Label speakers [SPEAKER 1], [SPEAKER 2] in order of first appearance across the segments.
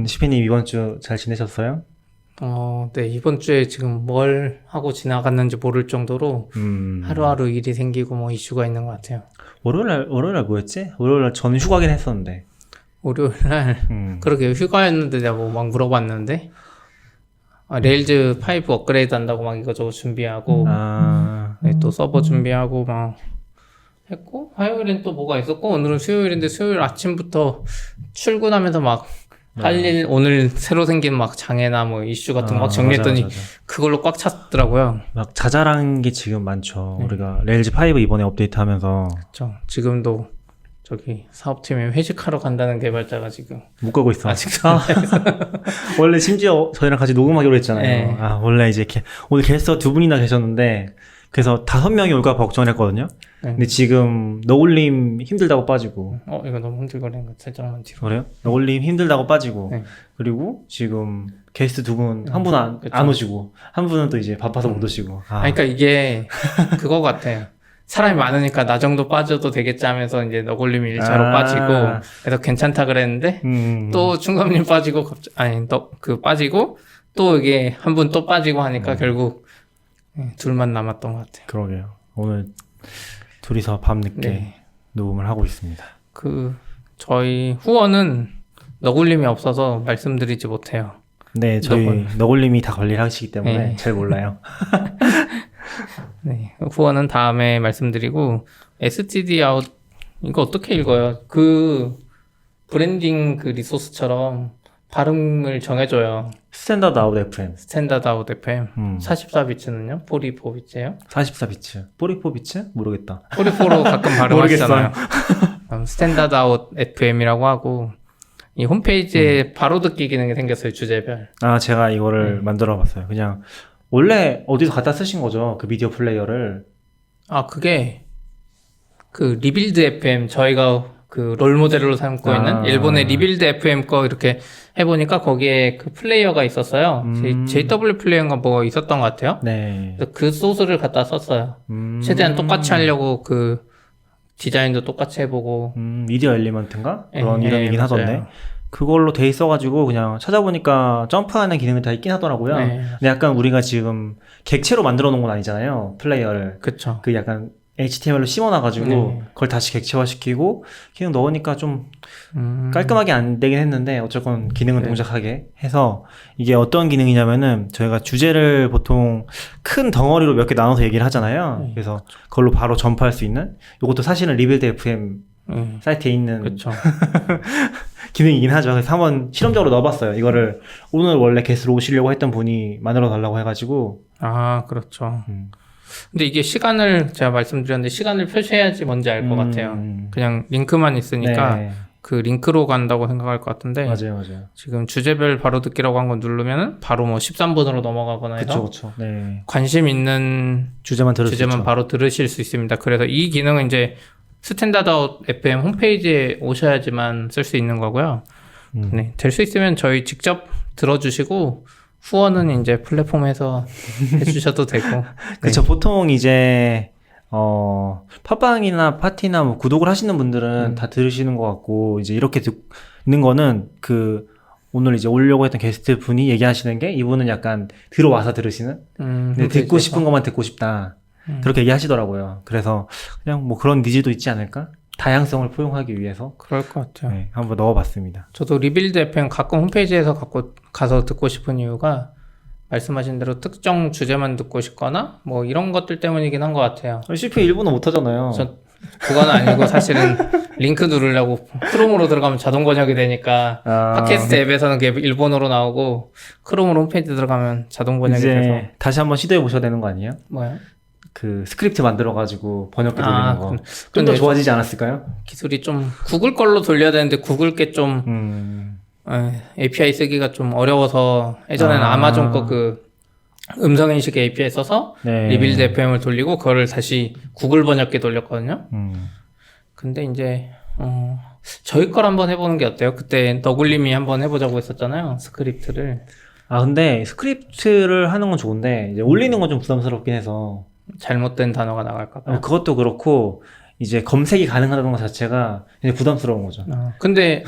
[SPEAKER 1] 시피님 이번 주 잘 지내셨어요?
[SPEAKER 2] 네, 이번 주에 지금 뭘 하고 지나갔는지 모를 정도로 하루하루 일이 생기고 뭐 이슈가 있는 것 같아요.
[SPEAKER 1] 월요일날 뭐였지? 월요일날 저는 휴가긴 했었는데.
[SPEAKER 2] 월요일 날, 그러게 휴가였는데 내가 뭐 막 물어봤는데, 레일즈 5 업그레이드 한다고 막 이거저거 준비하고, 네, 또 서버 준비하고 막 했고, 화요일엔 또 뭐가 있었고, 오늘은 수요일인데 수요일 아침부터 출근하면서 막 할 일, 오늘 새로 생긴 막 장애나 뭐 이슈 같은 거 막 정리했더니
[SPEAKER 1] 맞아.
[SPEAKER 2] 그걸로 꽉 찼더라고요.
[SPEAKER 1] 막 자잘한 게 지금 많죠.
[SPEAKER 2] 네.
[SPEAKER 1] 우리가 레일즈 5 이번에 업데이트하면서
[SPEAKER 2] 그쵸. 지금도 저기 사업팀에 회식하러 간다는 개발자가 지금
[SPEAKER 1] 못 가고 있어.
[SPEAKER 2] 아직
[SPEAKER 1] 원래 심지어 저희랑 같이 녹음하기로 했잖아요.
[SPEAKER 2] 네.
[SPEAKER 1] 원래 이제 오늘 게스트 두 분이나 계셨는데 그래서 5명이 올까 걱정했거든요.
[SPEAKER 2] 네.
[SPEAKER 1] 근데 지금 너굴님 힘들다고 빠지고.
[SPEAKER 2] 이거 너무 흔들거리는 거 살짝만 뒤로.
[SPEAKER 1] 그래요? 너굴님 힘들다고 빠지고.
[SPEAKER 2] 네.
[SPEAKER 1] 그리고 지금 게스트 두 분, 한 분은
[SPEAKER 2] 그쵸.
[SPEAKER 1] 안 오시고, 한 분은 또 이제 바빠서 못 오시고.
[SPEAKER 2] 그러니까 이게 그거 같아요. 사람이 많으니까 나 정도 빠져도 되겠지 하면서 이제 너굴님이 1차로 빠지고 그래서 괜찮다 그랬는데 또 충섭님 빠지고 빠지고 또 이게 한 분 또 빠지고 하니까 결국 둘만 남았던 것 같아요.
[SPEAKER 1] 그러게요. 오늘 둘이서 밤늦게
[SPEAKER 2] 네.
[SPEAKER 1] 녹음을 하고 있습니다.
[SPEAKER 2] 저희 후원은 너굴님이 없어서 말씀드리지 못해요.
[SPEAKER 1] 네, 저희 너굴님이 다 관리를 하시기 때문에
[SPEAKER 2] 네.
[SPEAKER 1] 잘 몰라요.
[SPEAKER 2] 네, 후원은 다음에 말씀드리고 STD 아웃 이거 어떻게 읽어요? 그 브랜딩 그 리소스처럼 발음을 정해줘요.
[SPEAKER 1] 스탠다드 아웃 FM.
[SPEAKER 2] 스탠다드 아웃 FM 44비츠는요? 44비츠예요?
[SPEAKER 1] 44비츠. 44비츠? 모르겠다.
[SPEAKER 2] 44로 가끔 발음하시잖아요. 스탠다드 아웃 FM이라고 하고 이 홈페이지에 바로 듣기 기능이 생겼어요. 주제별.
[SPEAKER 1] 제가 이거를 만들어 봤어요. 그냥 원래 어디서 갖다 쓰신 거죠? 그 미디어 플레이어를.
[SPEAKER 2] 그게 그 리빌드 FM 저희가 그 롤모델로 삼고 있는 일본의 리빌드 FM 거 이렇게 해보니까 거기에 그 플레이어가 있었어요. JW 플레이어가 뭐 있었던 것 같아요.
[SPEAKER 1] 네.
[SPEAKER 2] 그래서 그 소스를 갖다 썼어요. 최대한 똑같이 하려고 그 디자인도 똑같이 해보고.
[SPEAKER 1] 미디어 엘리먼트인가? 그런
[SPEAKER 2] 네,
[SPEAKER 1] 이름이긴
[SPEAKER 2] 맞아요.
[SPEAKER 1] 하던데. 그걸로 돼 있어가지고 그냥 찾아보니까 점프하는 기능이 다 있긴 하더라고요.
[SPEAKER 2] 네.
[SPEAKER 1] 근데 약간 우리가 지금 객체로 만들어 놓은 건 아니잖아요. 플레이어를.
[SPEAKER 2] 그쵸.
[SPEAKER 1] 그 약간 HTML로 심어놔가지고
[SPEAKER 2] 네.
[SPEAKER 1] 그걸 다시 객체화시키고 기능 넣으니까 좀 깔끔하게 안 되긴 했는데 어쨌건 기능은
[SPEAKER 2] 네.
[SPEAKER 1] 동작하게 해서 이게 어떤 기능이냐면은 저희가 주제를 보통 큰 덩어리로 몇 개 나눠서 얘기를 하잖아요.
[SPEAKER 2] 네.
[SPEAKER 1] 그래서 그걸로 바로 점프할 수 있는 이것도 사실은 리빌드 FM 사이트에 있는
[SPEAKER 2] 그쵸.
[SPEAKER 1] 기능이긴 하죠. 그래서 한번 실험적으로 넣어봤어요. 이거를 오늘 원래 게스트로 오시려고 했던 분이 만들어 달라고 해가지고
[SPEAKER 2] 그렇죠. 근데 이게 시간을 제가 말씀드렸는데 시간을 표시해야지 뭔지 알 것 같아요. 그냥 링크만 있으니까
[SPEAKER 1] 네.
[SPEAKER 2] 그 링크로 간다고 생각할 것 같은데
[SPEAKER 1] 맞아요.
[SPEAKER 2] 지금 주제별 바로 듣기라고 한 거 누르면은 바로 뭐 13분으로 넘어가거나 해서
[SPEAKER 1] 그쵸. 네.
[SPEAKER 2] 관심 있는
[SPEAKER 1] 주제만 들을 수
[SPEAKER 2] 주제만
[SPEAKER 1] 있죠.
[SPEAKER 2] 바로 들으실 수 있습니다. 그래서 이 기능은 이제 스탠다드 아웃 FM 홈페이지에 오셔야지만 쓸 수 있는 거고요. 네, 될 수 있으면 저희 직접 들어주시고 후원은 이제 플랫폼에서 해주셔도 되고.
[SPEAKER 1] 그쵸. 보통 이제 팟빵이나 파티나 뭐 구독을 하시는 분들은 다 들으시는 것 같고 이제 이렇게 듣는 거는 오늘 이제 오려고 했던 게스트 분이 얘기하시는 게 이분은 약간 들어와서 들으시는 근데 듣고 싶은 것만 듣고 싶다 그렇게 얘기하시더라고요. 그래서 그냥 뭐 그런 니즈도 있지 않을까? 다양성을 포용하기 위해서
[SPEAKER 2] 그럴 것 같아요.
[SPEAKER 1] 네, 한번 넣어봤습니다.
[SPEAKER 2] 저도 리빌드 FM 가끔 홈페이지에서 가서 듣고 싶은 이유가 말씀하신 대로 특정 주제만 듣고 싶거나 뭐 이런 것들 때문이긴 한 것 같아요.
[SPEAKER 1] CP 일본어 못하잖아요.
[SPEAKER 2] 그건 아니고 사실은 링크 누르려고 크롬으로 들어가면 자동 번역이 되니까 팟캐스트 앱에서는 그게 일본어로 나오고 크롬으로 홈페이지 들어가면 자동 번역이
[SPEAKER 1] 이제
[SPEAKER 2] 돼서
[SPEAKER 1] 다시 한번 시도해 보셔야 되는 거 아니에요?
[SPEAKER 2] 뭐야?
[SPEAKER 1] 그 스크립트 만들어가지고 번역기 돌리는 거. 좀
[SPEAKER 2] 근데
[SPEAKER 1] 더 좋아지지 않았을까요?
[SPEAKER 2] 기술이 좀 구글 걸로 돌려야 되는데 구글 게 좀 API 쓰기가 좀 어려워서 예전에는 아마존 거 그 음성인식 API 써서
[SPEAKER 1] 네.
[SPEAKER 2] 리빌드 FM을 돌리고 그거를 다시 구글 번역기 돌렸거든요. 근데 이제 저희 걸 한번 해보는 게 어때요? 그때 너굴님이 한번 해보자고 했었잖아요. 스크립트를.
[SPEAKER 1] 근데 스크립트를 하는 건 좋은데 이제 올리는 건 좀 부담스럽긴 해서
[SPEAKER 2] 잘못된 단어가 나갈까봐.
[SPEAKER 1] 그것도 그렇고 이제 검색이 가능하다는 것 자체가 굉장히 부담스러운 거죠.
[SPEAKER 2] 근데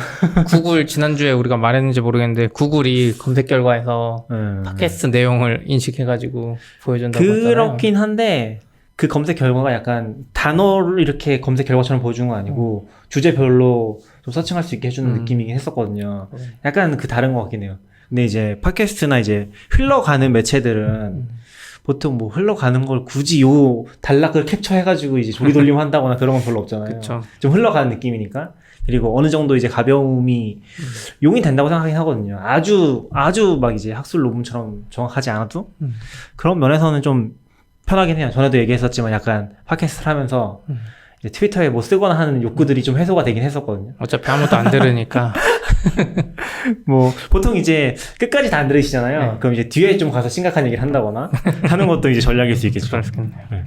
[SPEAKER 2] 구글 지난주에 우리가 말했는지 모르겠는데 구글이 검색 결과에서 팟캐스트 내용을 인식해가지고 보여준다고 했잖아요.
[SPEAKER 1] 그렇긴 한데 그 검색 결과가 약간 단어를 이렇게 검색 결과처럼 보여준 건 아니고 주제별로 좀 서칭할 수 있게 해주는 느낌이긴 했었거든요. 약간 그 다른 것 같긴 해요. 근데 이제 팟캐스트나 이제 흘러가는 매체들은 보통 뭐 흘러가는 걸 굳이 요 단락을 capture해가지고 이제 조리돌림 한다거나 그런 건 별로 없잖아요.
[SPEAKER 2] 그쵸.
[SPEAKER 1] 좀 흘러가는 느낌이니까. 그리고 어느 정도 이제 가벼움이 용인된다고 생각하긴 하거든요. 아주 막 이제 학술 논문처럼 정확하지 않아도 그런 면에서는 좀 편하긴 해요. 전에도 얘기했었지만 약간 팟캐스트를 하면서 이제 트위터에 뭐 쓰거나 하는 욕구들이 좀 해소가 되긴 했었거든요.
[SPEAKER 2] 어차피 아무도 안 들으니까.
[SPEAKER 1] 뭐 보통 이제 끝까지 다 안 들으시잖아요.
[SPEAKER 2] 네.
[SPEAKER 1] 그럼 이제 뒤에 좀 가서 심각한 얘기를 한다거나 하는 것도 이제 전략일 수 있겠죠.
[SPEAKER 2] 그렇겠네요.
[SPEAKER 1] 네.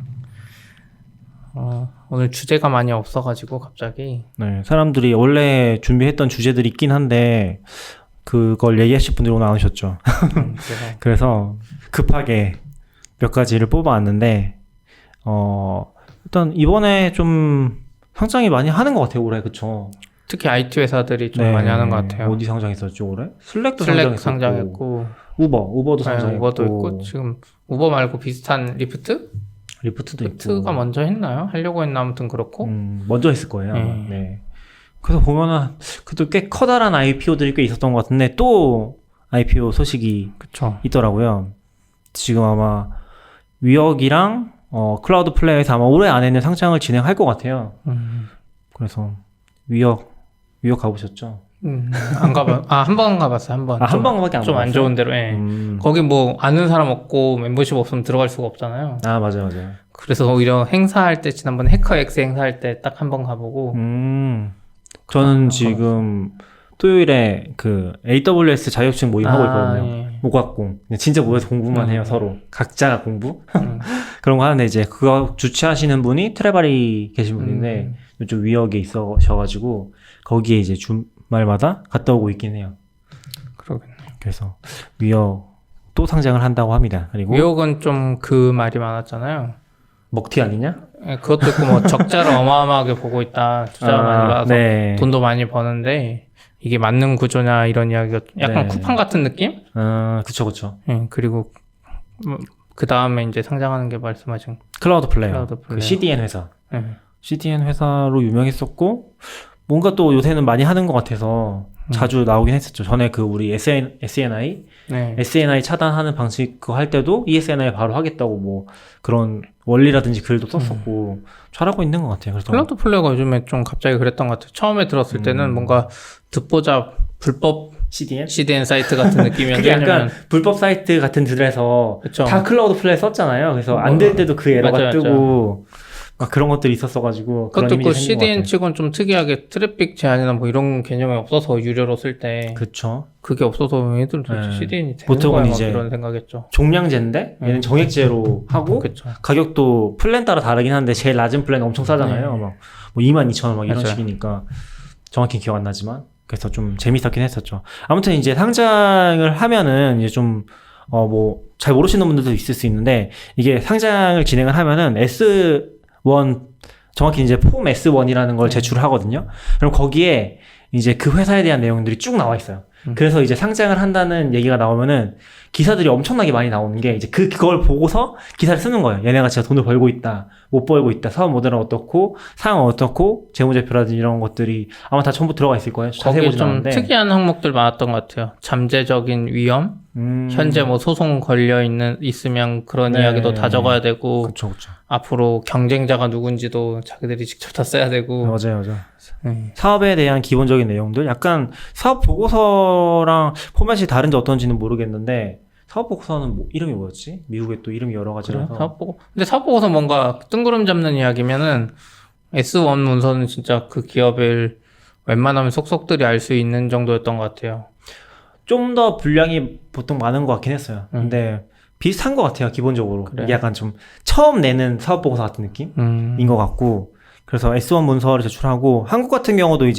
[SPEAKER 2] 오늘 주제가 많이 없어가지고 갑자기.
[SPEAKER 1] 네, 사람들이 원래 준비했던 주제들이 있긴 한데 그걸 얘기하실 분들이 오늘 안 오셨죠. 그래서 급하게 몇 가지를 뽑아왔는데 일단 이번에 좀 상장이 많이 하는 것 같아요, 올해. 그쵸?
[SPEAKER 2] 특히 IT 회사들이 좀
[SPEAKER 1] 네,
[SPEAKER 2] 많이 하는 것 같아요.
[SPEAKER 1] 어디 상장했었죠, 올해? 슬랙도
[SPEAKER 2] 슬랙
[SPEAKER 1] 상장했었고
[SPEAKER 2] 상장했고,
[SPEAKER 1] 우버도 상장했고
[SPEAKER 2] 우버도 있고, 지금 우버 말고 비슷한 리프트?
[SPEAKER 1] 리프트도
[SPEAKER 2] 리프트가
[SPEAKER 1] 있고
[SPEAKER 2] 먼저 했나요? 하려고 했나 아무튼 그렇고.
[SPEAKER 1] 먼저 했을 거예요. 아마. 네. 그래서 보면은 그래도 꽤 커다란 IPO들이 꽤 있었던 것 같은데 또 IPO 소식이
[SPEAKER 2] 그쵸.
[SPEAKER 1] 있더라고요. 지금 아마 위역이랑 클라우드 플레이에서 아마 올해 안에는 상장을 진행할 것 같아요. 그래서 위역 가보셨죠?
[SPEAKER 2] 안 한 번 가봤어요, 한 번.
[SPEAKER 1] 한 번밖에 안
[SPEAKER 2] 좀 안
[SPEAKER 1] 가봤어요?
[SPEAKER 2] 좋은 데로, 예. 거기 뭐, 아는 사람 없고 멤버십 없으면 들어갈 수가 없잖아요.
[SPEAKER 1] 맞아요.
[SPEAKER 2] 그래서 오히려 행사할 때, 지난번에 해커엑스 행사할 때 딱 한 번 가보고.
[SPEAKER 1] 저는 지금 토요일에 그 AWS 자격증 모임 하고 있거든요.
[SPEAKER 2] 예.
[SPEAKER 1] 모각공. 진짜 모여서 공부만 해요, 서로. 각자가 공부? 그런 거 하는데 이제 그거 주최하시는 분이 트레바리 계신 분인데 이쪽 위역에 있으셔가지고 거기에 이제 주말마다 갔다 오고 있긴 해요.
[SPEAKER 2] 그러겠네요.
[SPEAKER 1] 그래서 위역 또 상장을 한다고 합니다. 그리고
[SPEAKER 2] 위역은 좀 그 말이 많았잖아요.
[SPEAKER 1] 먹튀 아니냐?
[SPEAKER 2] 예, 그것도 있고 뭐 적자를 어마어마하게 보고 있다. 투자 많이 받아서
[SPEAKER 1] 네.
[SPEAKER 2] 돈도 많이 버는데 이게 맞는 구조냐 이런 이야기가 약간
[SPEAKER 1] 네.
[SPEAKER 2] 쿠팡 같은 느낌?
[SPEAKER 1] 그쵸.
[SPEAKER 2] 예, 그리고 그 다음에 이제 상장하는 게 말씀하신
[SPEAKER 1] 클라우드 플레이어.
[SPEAKER 2] 클라우드
[SPEAKER 1] 그 CDN 회사.
[SPEAKER 2] 예.
[SPEAKER 1] CDN 회사로 유명했었고 뭔가 또 요새는 많이 하는 것 같아서 자주 나오긴 했었죠. 전에 그 우리 SNI
[SPEAKER 2] 네.
[SPEAKER 1] SNI 차단하는 방식 그거 할 때도 ESNI 바로 하겠다고 뭐 그런 원리라든지 글도 썼었고 잘하고 있는 것 같아요. 그래서
[SPEAKER 2] 클라우드 플레이어가 요즘에 좀 갑자기 그랬던 것 같아요. 처음에 들었을 때는 뭔가 듣보자 불법 CDN 사이트 같은 느낌이었는데
[SPEAKER 1] 그게 약간 불법 사이트 같은 들에서
[SPEAKER 2] 그쵸.
[SPEAKER 1] 다 클라우드 플레이 썼잖아요. 그래서 안 될 때도 그 에러가
[SPEAKER 2] 맞아요.
[SPEAKER 1] 뜨고 막 그런 것들이 있었어가지고 그런
[SPEAKER 2] 그것도 그
[SPEAKER 1] 이미지 생긴 것
[SPEAKER 2] CDN
[SPEAKER 1] 같아요.
[SPEAKER 2] 치곤 좀 특이하게 트래픽 제한이나 뭐 이런 개념이 없어서 유료로 쓸 때
[SPEAKER 1] 그쵸.
[SPEAKER 2] 그게 없어서 얘들 도대체
[SPEAKER 1] 네.
[SPEAKER 2] CDN이 되는
[SPEAKER 1] 보통은
[SPEAKER 2] 거야 막
[SPEAKER 1] 이제
[SPEAKER 2] 이런 생각했죠.
[SPEAKER 1] 종량제인데 얘는 정액제로 하고
[SPEAKER 2] 그쵸.
[SPEAKER 1] 가격도 플랜 따라 다르긴 한데 제일 낮은 플랜 엄청 싸잖아요. 막 뭐 22,000원 막 이런
[SPEAKER 2] 맞아요.
[SPEAKER 1] 식이니까 정확히 기억 안 나지만 그래서 좀 재밌었긴 했었죠. 아무튼 이제 상장을 하면은 이제 좀 뭐 잘 모르시는 분들도 있을 수 있는데 이게 상장을 진행을 하면은 S1 정확히 이제 폼 S1이라는 걸 제출을 하거든요. 그럼 거기에 이제 그 회사에 대한 내용들이 쭉 나와 있어요. 그래서 이제 상장을 한다는 얘기가 나오면은 기사들이 엄청나게 많이 나오는 게 이제 그걸 보고서 기사를 쓰는 거예요. 얘네가 진짜 돈을 벌고 있다, 못 벌고 있다, 사업 모델은 어떻고, 상황은 어떻고, 재무제표라든지 이런 것들이 아마 다 전부 들어가 있을 거예요. 자세히
[SPEAKER 2] 거기에
[SPEAKER 1] 보진
[SPEAKER 2] 좀
[SPEAKER 1] 않았는데.
[SPEAKER 2] 특이한 항목들 많았던 것 같아요. 잠재적인 위험, 현재 뭐 소송 있으면 그런
[SPEAKER 1] 네.
[SPEAKER 2] 이야기도 다 적어야 되고,
[SPEAKER 1] 그쵸.
[SPEAKER 2] 앞으로 경쟁자가 누군지도 자기들이 직접 다 써야 되고.
[SPEAKER 1] 맞아요. 사업에 대한 기본적인 내용들, 약간 사업 보고서랑 포맷이 다른지 어떤지는 모르겠는데, 사업 보고서는 뭐 이름이 뭐였지? 미국에 또 이름이 여러 가지라서.
[SPEAKER 2] 근데 사업 보고서 뭔가 뜬구름 잡는 이야기면은 S1 문서는 진짜 그 기업을 웬만하면 속속들이 알 수 있는 정도였던 것 같아요.
[SPEAKER 1] 좀 더 분량이 보통 많은 것 같긴 했어요. 근데 비슷한 것 같아요, 기본적으로.
[SPEAKER 2] 그래요?
[SPEAKER 1] 이게 약간 좀 처음 내는 사업 보고서 같은 느낌인 것 같고. 그래서 S1 문서를 제출하고, 한국 같은 경우는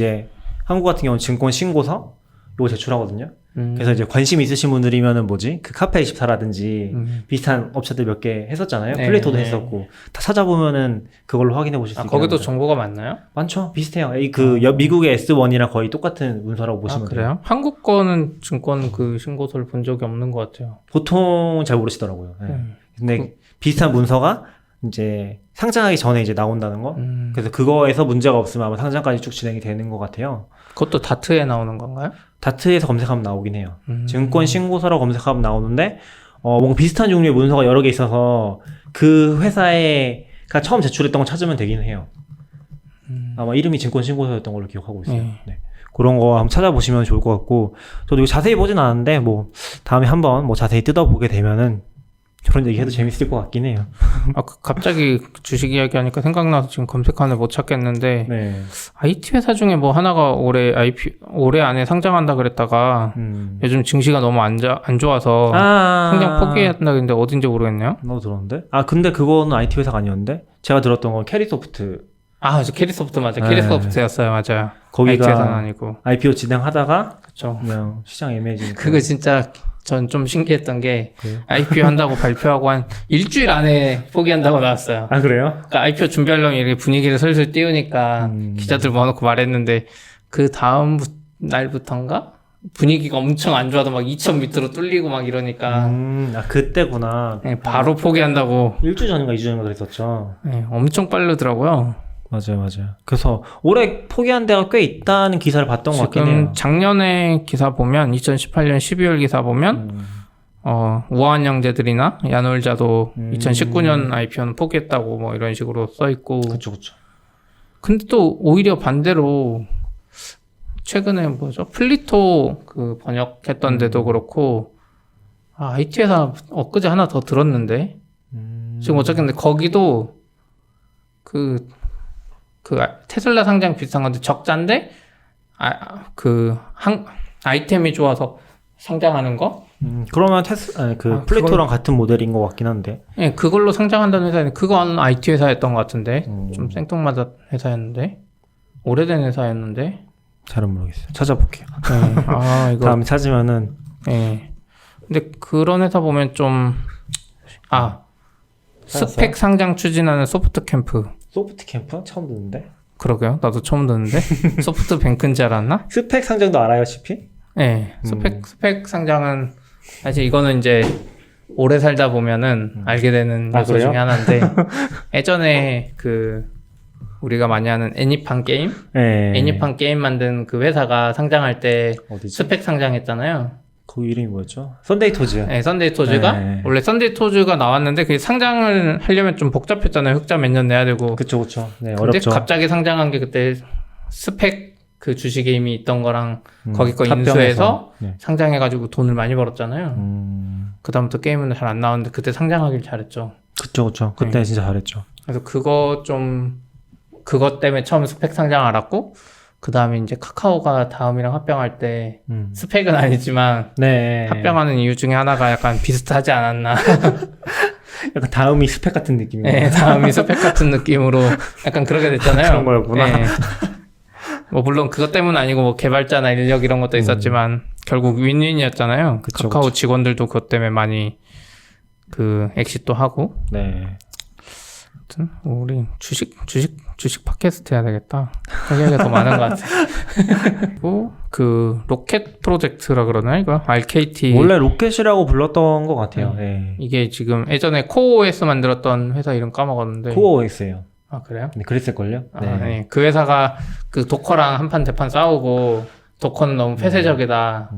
[SPEAKER 1] 증권 신고서, 요거 제출하거든요. 그래서 이제 관심 있으신 분들이면은 그 카페24라든지 비슷한 업체들 몇 개 했었잖아요.
[SPEAKER 2] 네,
[SPEAKER 1] 플레이토도
[SPEAKER 2] 네.
[SPEAKER 1] 했었고 다 찾아보면은 그걸로 확인해 보실 수 있게
[SPEAKER 2] 거기도
[SPEAKER 1] 됩니다.
[SPEAKER 2] 정보가 많나요?
[SPEAKER 1] 많죠. 비슷해요. 미국의 S1이랑 거의 똑같은 문서라고 보시면 돼요.
[SPEAKER 2] 그래요? 한국 거는 증권 그 신고서를 본 적이 없는 것 같아요.
[SPEAKER 1] 보통 잘 모르시더라고요. 네. 근데 비슷한 문서가 이제 상장하기 전에 이제 나온다는 거. 그래서 그거에서 문제가 없으면 아마 상장까지 쭉 진행이 되는 것 같아요.
[SPEAKER 2] 그것도 다트에 나오는 건가요?
[SPEAKER 1] 다트에서 검색하면 나오긴 해요. 증권 신고서라고 검색하면 나오는데 뭔가 비슷한 종류의 문서가 여러 개 있어서 그 회사가 처음 제출했던 거 찾으면 되긴 해요. 아마 이름이 증권 신고서였던 걸로 기억하고 있어요. 네. 그런 거 한번 찾아보시면 좋을 것 같고, 저도 이거 자세히 보진 않았는데 뭐 다음에 한번 뭐 자세히 뜯어보게 되면은 그런 얘기 해도 재밌을 것 같긴 해요.
[SPEAKER 2] 갑자기 주식 이야기 하니까 생각나서 지금 검색하는데 못 찾겠는데,
[SPEAKER 1] 네.
[SPEAKER 2] IT 회사 중에 뭐 하나가 올해 안에 상장한다 그랬다가, 요즘 증시가 너무 안 좋아서, 상장 포기한다 그랬는데 어딘지 모르겠네요?
[SPEAKER 1] 나도 들었는데? 근데 그거는 IT 회사가 아니었는데? 제가 들었던 건 캐리소프트.
[SPEAKER 2] 저 캐리소프트 맞아요. 캐리소프트였어요. 맞아요.
[SPEAKER 1] 거기가
[SPEAKER 2] IT 회사는 아니고.
[SPEAKER 1] IPO 진행하다가,
[SPEAKER 2] 그쵸.
[SPEAKER 1] 그냥 시장 애매해지니까.
[SPEAKER 2] 그거 진짜, 전 좀 신기했던 게, IPO 한다고 발표하고 한 일주일 안에 포기한다고 나왔어요.
[SPEAKER 1] 그래요?
[SPEAKER 2] 그러니까 IPO 준비하려면 이렇게 분위기를 슬슬 띄우니까 기자들 모아놓고 말했는데 그 다음 날부터인가? 분위기가 엄청 안 좋아도 막 2천 밑으로 뚫리고 막 이러니까
[SPEAKER 1] 그때구나.
[SPEAKER 2] 네, 바로 포기한다고.
[SPEAKER 1] 일주일 전인가 2주 전인가 그랬었죠.
[SPEAKER 2] 네, 엄청 빠르더라고요.
[SPEAKER 1] 맞아요. 그래서 올해 포기한 데가 꽤 있다는 기사를 봤던 것 같긴 해요.
[SPEAKER 2] 지금 작년에 기사 보면 2018년 12월 기사 보면 우아한영재들이나 야놀자도 2019년 IPO는 포기했다고 뭐 이런 식으로 써있고.
[SPEAKER 1] 그쵸.
[SPEAKER 2] 근데 또 오히려 반대로 최근에 플리토 그 번역했던 데도 그렇고 IT 회사 엊그제 하나 더 들었는데 지금 어쨌든 거기도 그 테슬라 상장 비슷한 건데 적자인데 아이템이 좋아서 상장하는 거?
[SPEAKER 1] 그러면 플레이토랑 같은 모델인 것 같긴 한데.
[SPEAKER 2] 네, 그걸로 상장한다는 회사는 그건 IT 회사였던 것 같은데 좀 생뚱맞은 회사였는데 오래된 회사였는데
[SPEAKER 1] 잘은 모르겠어요. 찾아볼게요.
[SPEAKER 2] 네. 이거
[SPEAKER 1] 다음에 찾으면은.
[SPEAKER 2] 네. 근데 그런 회사 보면 좀 스펙 상장 추진하는 소프트캠프.
[SPEAKER 1] 소프트캠프? 처음 듣는데?
[SPEAKER 2] 그러게요. 나도 처음 듣는데. 소프트뱅크인 줄 알았나?
[SPEAKER 1] 스펙 상장도 알아요, CP?
[SPEAKER 2] 네. 스펙 상장은 사실 이거는 이제 오래 살다 보면은 알게 되는 요소 중에 하나인데 예전에 우리가 많이 하는 애니팡 게임?
[SPEAKER 1] 네.
[SPEAKER 2] 애니팡 게임 만든 그 회사가 상장할 때
[SPEAKER 1] 어디지?
[SPEAKER 2] 스펙 상장했잖아요.
[SPEAKER 1] 그 이름이 뭐였죠? 썬데이 토즈.
[SPEAKER 2] 네, 썬데이 토즈가 원래 썬데이 토즈가 나왔는데 그게 상장을 하려면 좀 복잡했잖아요. 흑자 몇 년 내야 되고.
[SPEAKER 1] 그쵸. 네,
[SPEAKER 2] 근데
[SPEAKER 1] 어렵죠.
[SPEAKER 2] 갑자기 상장한 게 그때 스펙 그 주식 게임이 있던 거랑 거기 거 인수해서 상장해가지고 돈을 많이 벌었잖아요. 그다음부터 게임은 잘 안 나오는데 그때 상장하길 잘했죠.
[SPEAKER 1] 그쵸. 그때 진짜 잘했죠.
[SPEAKER 2] 그래서 그것 때문에 처음 스펙 상장 알았고 그 다음에 이제 카카오가 다음이랑 합병할 때 스펙은 아니지만 합병하는 이유 중에 하나가 약간 비슷하지 않았나.
[SPEAKER 1] 약간 다음이 스펙 같은 느낌이에요.
[SPEAKER 2] 네, 다음이 스펙 같은 느낌으로 약간 그렇게 됐잖아요.
[SPEAKER 1] 그런 거였구나.
[SPEAKER 2] 네. 물론 그것 때문은 아니고 개발자나 인력 이런 것도 있었지만 결국 윈윈이었잖아요. 카카오 직원들도 그것 때문에 많이 엑시트도 하고.
[SPEAKER 1] 네.
[SPEAKER 2] 아무튼 우리 주식 팟캐스트 해야 되겠다. 얘기가 더 많은 것 같아. 그리고 로켓 프로젝트라 그러나 이거 RKT.
[SPEAKER 1] 원래 로켓이라고 불렀던 것 같아요. 네.
[SPEAKER 2] 이게 지금 예전에 코어OS 만들었던 회사 이름 까먹었는데.
[SPEAKER 1] 코어OS예요.
[SPEAKER 2] 그래요?
[SPEAKER 1] 네, 그랬을걸요?
[SPEAKER 2] 네. 그 회사가 도커랑 한판 대판 싸우고 도커는 너무 폐쇄적이다.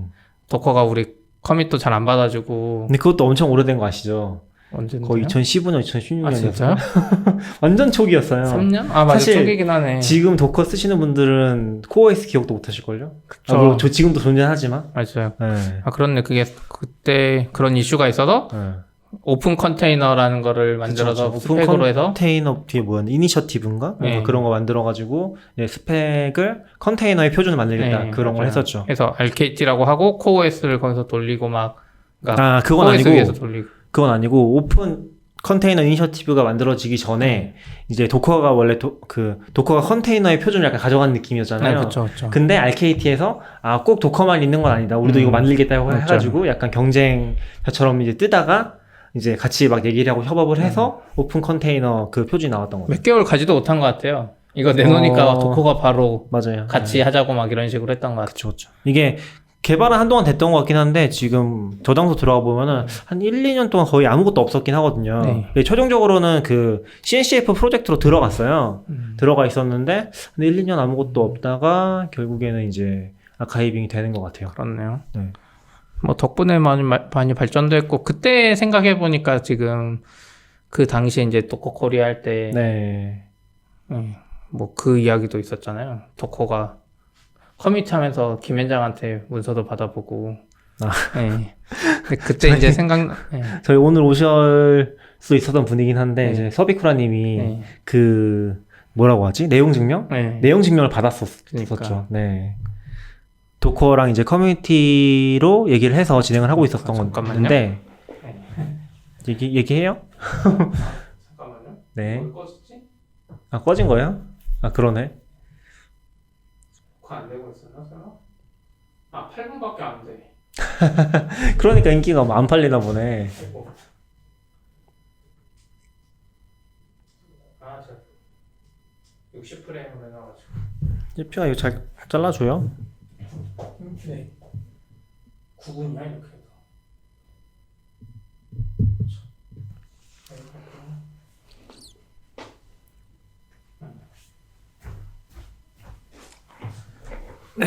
[SPEAKER 2] 도커가 우리 커밋도 잘 안 받아주고.
[SPEAKER 1] 근데 그것도 엄청 오래된 거 아시죠?
[SPEAKER 2] 언제인데요?
[SPEAKER 1] 거의 2015년, 2016년.
[SPEAKER 2] 진짜요?
[SPEAKER 1] 완전 초기였어요.
[SPEAKER 2] 3년? 맞아. 초기긴 하네.
[SPEAKER 1] 지금 도커 쓰시는 분들은 코어OS 기억도 못 하실 걸요?
[SPEAKER 2] 그쵸.
[SPEAKER 1] 지금도 존재하지만.
[SPEAKER 2] 맞아요.
[SPEAKER 1] 네.
[SPEAKER 2] 그렇네. 그게 그때 그런 이슈가 있어서 오픈 컨테이너라는 거를 만들어서 스펙으로 해서
[SPEAKER 1] 컨테이너 뒤에 뭐였나? 이니셔티브인가? 뭔가 그런 거 만들어가지고 스펙을 컨테이너의 표준을 만들겠다. 그런 걸 했었죠.
[SPEAKER 2] 그래서 RKT라고 하고 코어OS를 거기서 돌리고 막
[SPEAKER 1] 그건 아니고
[SPEAKER 2] 위에서 돌리고.
[SPEAKER 1] 그건 아니고 컨테이너 이니셔티브가 만들어지기 전에 이제 도커가 원래 도커가 컨테이너의 표준을 약간 가져간 느낌이었잖아요.
[SPEAKER 2] 그쵸.
[SPEAKER 1] 근데 RKT에서 꼭 도커만 있는 건 아니다. 우리도 이거 만들겠다고 해가지고 약간 경쟁처럼 이제 뜨다가 이제 같이 막 얘기를 하고 협업을 해서 오픈 컨테이너 그 표준이 나왔던 거죠.
[SPEAKER 2] 몇 개월 가지도 못한 것 같아요. 이거 내놓으니까 도커가 바로
[SPEAKER 1] 맞아요.
[SPEAKER 2] 같이 하자고 막 이런 식으로 했던 것 같아요.
[SPEAKER 1] 그쵸. 이게 개발은 한동안 됐던 것 같긴 한데 지금 저장소 들어가 보면은 한 1, 2년 동안 거의 아무것도 없었긴 하거든요.
[SPEAKER 2] 네.
[SPEAKER 1] 최종적으로는 그 CNCF 프로젝트로 들어갔어요. 들어가 있었는데 한 1, 2년 아무것도 없다가 결국에는 이제 아카이빙이 되는 것 같아요.
[SPEAKER 2] 그렇네요.
[SPEAKER 1] 네.
[SPEAKER 2] 뭐 덕분에 많이 발전도 했고 그때 생각해 보니까 지금 그 당시에 이제 도커 코리아 할 때
[SPEAKER 1] 네.
[SPEAKER 2] 뭐 그 이야기도 있었잖아요. 도커가 커뮤니티 하면서 김현장한테 문서도 받아보고. 네. 근데 그때 이제
[SPEAKER 1] 저희 오늘 오실 수 있었던 분이긴 한데,
[SPEAKER 2] 네.
[SPEAKER 1] 이제 서비쿠라님이 뭐라고 하지? 내용 증명?
[SPEAKER 2] 네.
[SPEAKER 1] 내용 증명을 받았었죠.
[SPEAKER 2] 그러니까.
[SPEAKER 1] 네. 도커랑 이제 커뮤니티로 얘기를 해서 진행을 하고 있었던 건데, 얘기해요?
[SPEAKER 2] 잠깐만요.
[SPEAKER 1] 네.
[SPEAKER 2] 꺼졌지?
[SPEAKER 1] 꺼진 거예요? 그러네.
[SPEAKER 2] 안 되고 있었나 설마? 8분밖에 안 돼.
[SPEAKER 1] 그러니까 인기가 안 팔리나 보네.
[SPEAKER 2] 저 60프레임으로 해놔가지고.
[SPEAKER 1] 예피가 이거 잘 잘라줘요?
[SPEAKER 2] 네. 9분이야 이렇게.
[SPEAKER 1] 네.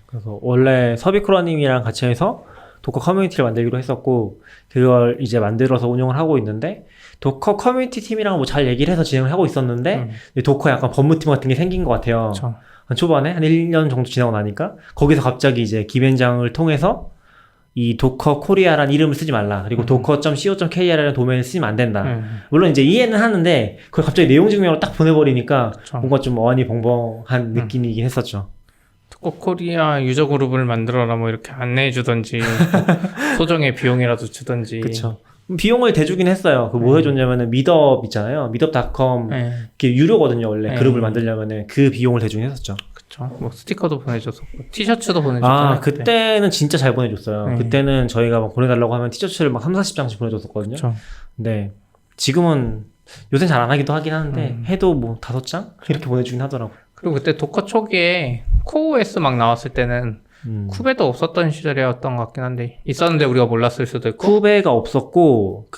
[SPEAKER 1] 그래서 원래 서비쿠라님이랑 같이 해서 도커 커뮤니티를 만들기로 했었고 그걸 이제 만들어서 운영을 하고 있는데 도커 커뮤니티 팀이랑 뭐 잘 얘기를 해서 진행을 하고 있었는데 도커 약간 법무팀 같은 게 생긴 것 같아요.
[SPEAKER 2] 그쵸.
[SPEAKER 1] 한 초반에 한 1년 정도 지나고 나니까 거기서 갑자기 이제 김현장을 통해서 이 도커 코리아라는 이름을 쓰지 말라. 그리고 docker.co.kr이라는 도메인을 쓰면 안 된다. 물론 이제 이해는 하는데 그걸 갑자기 내용 증명으로 딱 보내버리니까
[SPEAKER 2] 그쵸.
[SPEAKER 1] 뭔가 좀 어안이 벙벙한 느낌이긴 했었죠.
[SPEAKER 2] 도커 코리아 유저 그룹을 만들어라 뭐 이렇게 안내해 주던지 소정의 비용이라도 주던지.
[SPEAKER 1] 그쵸. 비용을 대주긴 했어요. 뭐 해줬냐면은 미덥 있잖아요. 미덥.com 이게 유료거든요. 원래 그룹을 만들려면은 그 비용을 대주긴 했었죠.
[SPEAKER 2] 그쵸. 뭐 스티커도 보내줬었고 티셔츠도 보내줬잖아요.
[SPEAKER 1] 그때는 진짜 잘 보내줬어요. 그때는 저희가 막 보내달라고 하면 티셔츠를 막 30-40장씩 보내줬었거든요.
[SPEAKER 2] 그쵸.
[SPEAKER 1] 근데 지금은 요새 잘 안 하기도 하긴 하는데 해도 뭐 5장 이렇게 보내주긴 하더라고요.
[SPEAKER 2] 그리고 그때 도커 초기에 코OS 막 나왔을 때는 쿠베도 없었던 시절이었던 것 같긴 한데 있었는데 우리가 몰랐을 수도 있고.
[SPEAKER 1] 쿠베가 없었고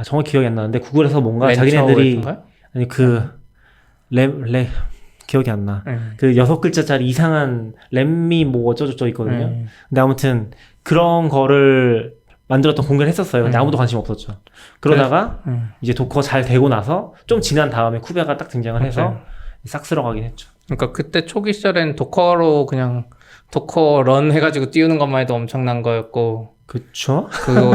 [SPEAKER 1] 정확히 기억이 안 나는데 구글에서 뭔가 자기네들이 기억이 안 나. 그 6글자짜리 이상한 램미 뭐 어쩌저쩌 있거든요. 근데 아무튼 그런 거를 만들었던 공개를 했었어요. 근데 아무도 관심 없었죠. 그러다가 이제 도커 잘 되고 나서 좀 지난 다음에 쿠베가 딱 등장을 해서 싹 쓸어가긴 했죠.
[SPEAKER 2] 그러니까 그때 초기 시절엔 도커로 그냥 도커 런 해가지고 띄우는 것만 해도 엄청난 거였고.
[SPEAKER 1] 그쵸?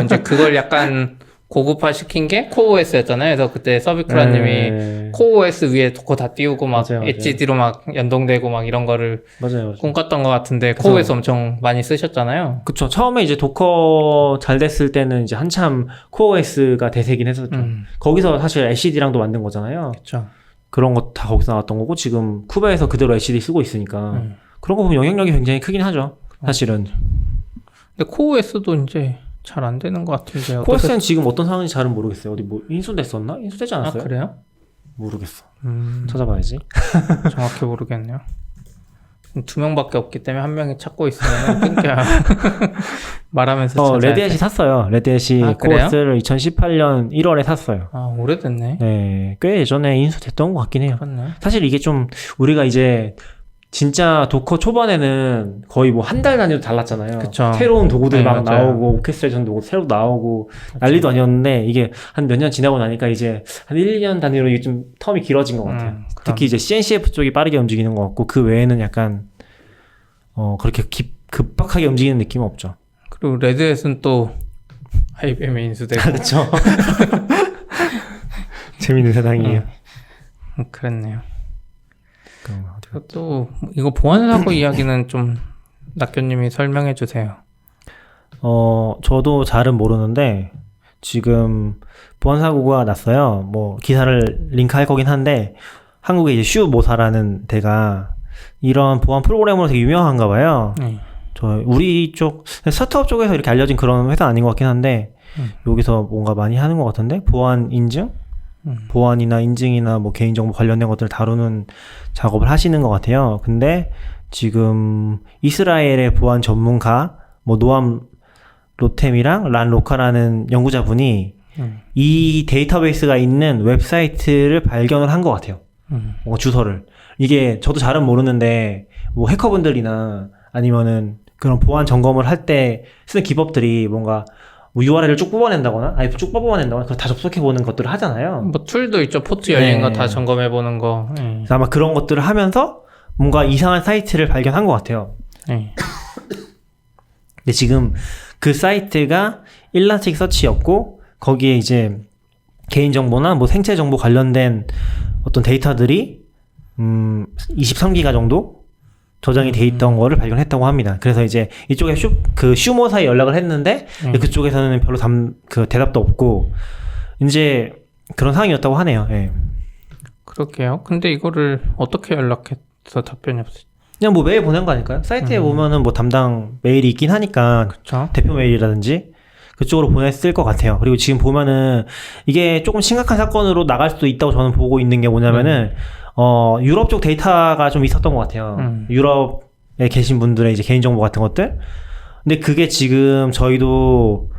[SPEAKER 2] 이제 그걸 약간 고급화 시킨 게 코OS였잖아요. 그래서 그때 서비쿠라님이 코OS 위에 도커 다 띄우고 막 HD로 막 연동되고 막 이런 거를 꿈꿨던 것 같은데 코OS 엄청 많이 쓰셨잖아요.
[SPEAKER 1] 그쵸. 처음에 이제 도커 잘 됐을 때는 이제 한참 코OS가 대세긴 했었죠. 거기서 사실 LCD랑도 만든 거잖아요.
[SPEAKER 2] 그쵸.
[SPEAKER 1] 그런 거 다 거기서 나왔던 거고 지금 쿠베에서 그대로 LCD 쓰고 있으니까 그런 거 보면 영향력이 굉장히 크긴 하죠. 사실은.
[SPEAKER 2] 근데 코OS도 이제 잘 안 되는 것 같은데.
[SPEAKER 1] 코OS는 지금 어떤 상황인지 잘은 모르겠어요. 어디 뭐 인수됐었나? 인수되지 않았어요?
[SPEAKER 2] 그래요?
[SPEAKER 1] 모르겠어. 찾아봐야지.
[SPEAKER 2] 정확히 모르겠네요. 2명밖에 없기 때문에 한 명이 찾고 있으면 끊겨야 말하면서 찾아야
[SPEAKER 1] 레드햇이 샀어요. 레드햇이 코어스를 2018년 1월에 샀어요.
[SPEAKER 2] 오래됐네.
[SPEAKER 1] 네, 꽤 예전에 인수됐던 것 같긴 해요.
[SPEAKER 2] 그렇네.
[SPEAKER 1] 사실 이게 좀 우리가 이제 진짜 도커 초반에는 거의 뭐 한 달 단위로 달랐잖아요.
[SPEAKER 2] 그쵸.
[SPEAKER 1] 새로운 도구들 막
[SPEAKER 2] 맞아요.
[SPEAKER 1] 나오고 오케스트레이션 도구 새로 나오고 난리도 아니었는데 이게 한 몇 년 지나고 나니까 이제 한 1, 2년 단위로 이게 좀 텀이 길어진 것 같아요. 특히 이제 CNCF 쪽이 빠르게 움직이는 것 같고 그 외에는 약간 그렇게 급박하게 움직이는 느낌은 없죠.
[SPEAKER 2] 그리고 레드햇은 또 IBM에 인수되고
[SPEAKER 1] 그렇죠. 재밌는 세상이에요.
[SPEAKER 2] 그랬네요. 또 이거 보안사고 이야기는 좀 낙교님이 설명해 주세요.
[SPEAKER 1] 저도 잘은 모르는데 지금 보안 사고가 났어요. 뭐 기사를 링크할 거긴 한데 한국에 이제 슈모사라는 데가 이런 보안 프로그램으로 되게 유명한가 봐요. 저 우리 쪽 스타트업 쪽에서 이렇게 알려진 그런 회사 아닌 것 같긴 한데 여기서 뭔가 많이 하는 것 같은데 보안 인증? 보안이나 인증이나 뭐 개인정보 관련된 것들을 다루는 작업을 하시는 것 같아요. 근데 지금 이스라엘의 보안 전문가 뭐 노암 로템이랑 란 로카라는 연구자분이 이 데이터베이스가 있는 웹사이트를 발견을 한 것 같아요. 뭔가 주소를. 이게 저도 잘은 모르는데 뭐 해커분들이나 아니면은 그런 보안 점검을 할 때 쓰는 기법들이 뭔가 뭐 URL을 쭉 뽑아낸다거나 IP 쭉 뽑아낸다거나 그걸 다 접속해보는 것들을 하잖아요.
[SPEAKER 2] 뭐 툴도 있죠. 포트 열린 거 다 점검해보는 거.
[SPEAKER 1] 그래서 아마 그런 것들을 하면서 뭔가 이상한 사이트를 발견한 것 같아요. 근데 지금 그 사이트가 일라스틱 서치였고 거기에 이제 개인정보나 뭐 생체정보 관련된 어떤 데이터들이 23기가 정도 저장이 돼 있던 거를 발견했다고 합니다. 그래서 이제 이쪽에 슈모사에 연락을 했는데 그쪽에서는 별로 대답도 없고 이제 그런 상황이었다고 하네요. 예.
[SPEAKER 2] 그렇게요. 근데 이거를 어떻게 연락해서 답변이 없어요?
[SPEAKER 1] 그냥 뭐 메일 보낸 거 아닐까요? 사이트에 보면은 뭐 담당 메일이 있긴 하니까
[SPEAKER 2] 그쵸?
[SPEAKER 1] 대표 메일이라든지 그쪽으로 보냈을 것 같아요. 그리고 지금 보면은 이게 조금 심각한 사건으로 나갈 수도 있다고 저는 보고 있는 게 뭐냐면은 유럽 쪽 데이터가 좀 있었던 것 같아요. 유럽에 계신 분들의 이제 개인정보 같은 것들. 근데 그게 지금 저희도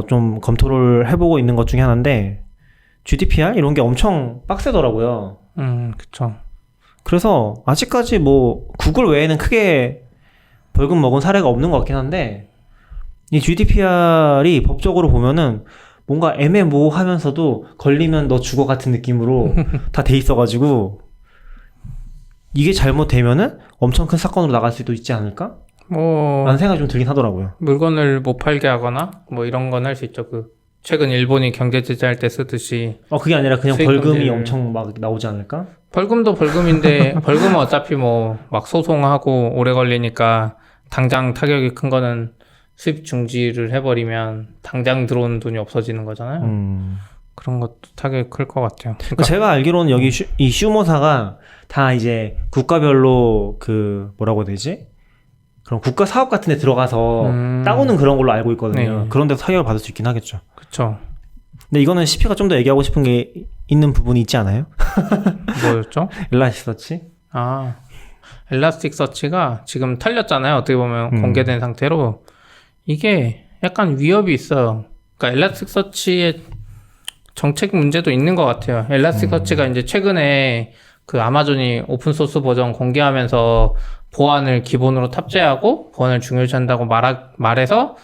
[SPEAKER 1] 좀 검토를 해보고 있는 것 중에 하나인데 GDPR 이런 게 엄청 빡세더라고요.
[SPEAKER 2] 그쵸.
[SPEAKER 1] 그래서 아직까지 뭐 구글 외에는 크게 벌금 먹은 사례가 없는 것 같긴 한데 이 GDPR이 법적으로 보면은 뭔가 애매모호하면서도 걸리면 너 죽어 같은 느낌으로 다 돼 있어가지고 이게 잘못되면은 엄청 큰 사건으로 나갈 수도 있지 않을까? 라는 생각이 좀 들긴 하더라고요.
[SPEAKER 2] 물건을 못 팔게 하거나 뭐 이런 건 할 수 있죠. 최근 일본이 경제 제재할 때 쓰듯이
[SPEAKER 1] 그게 아니라 그냥 벌금이 엄청 막 나오지 않을까?
[SPEAKER 2] 벌금도 벌금인데 벌금은 어차피 뭐 막 소송하고 오래 걸리니까 당장 타격이 큰 거는 수입 중지를 해버리면 당장 들어오는 돈이 없어지는 거잖아요. 그런 것도 타격이 클 것 같아요. 그러니까
[SPEAKER 1] 제가 알기로는 여기 이 슈모사가 다 이제 국가별로 뭐라고 해야 되지? 그런 국가 사업 같은 데 들어가서 따오는 그런 걸로 알고 있거든요.
[SPEAKER 2] 네.
[SPEAKER 1] 그런 데서 타격을 받을 수 있긴 하겠죠.
[SPEAKER 2] 그쵸.
[SPEAKER 1] 근데 이거는 CP가 좀 더 얘기하고 싶은 게 있는 부분이 있지 않아요?
[SPEAKER 2] 뭐였죠?
[SPEAKER 1] 일라스틱 서치?
[SPEAKER 2] 엘라스틱 서치가 지금 털렸잖아요. 어떻게 보면 공개된 상태로. 이게 약간 위협이 있어요. 그러니까 엘라스틱 서치의 정책 문제도 있는 것 같아요. 엘라스틱 서치가 이제 최근에 그 아마존이 오픈소스 버전 공개하면서 보안을 기본으로 탑재하고 보안을 중요시한다고 말해서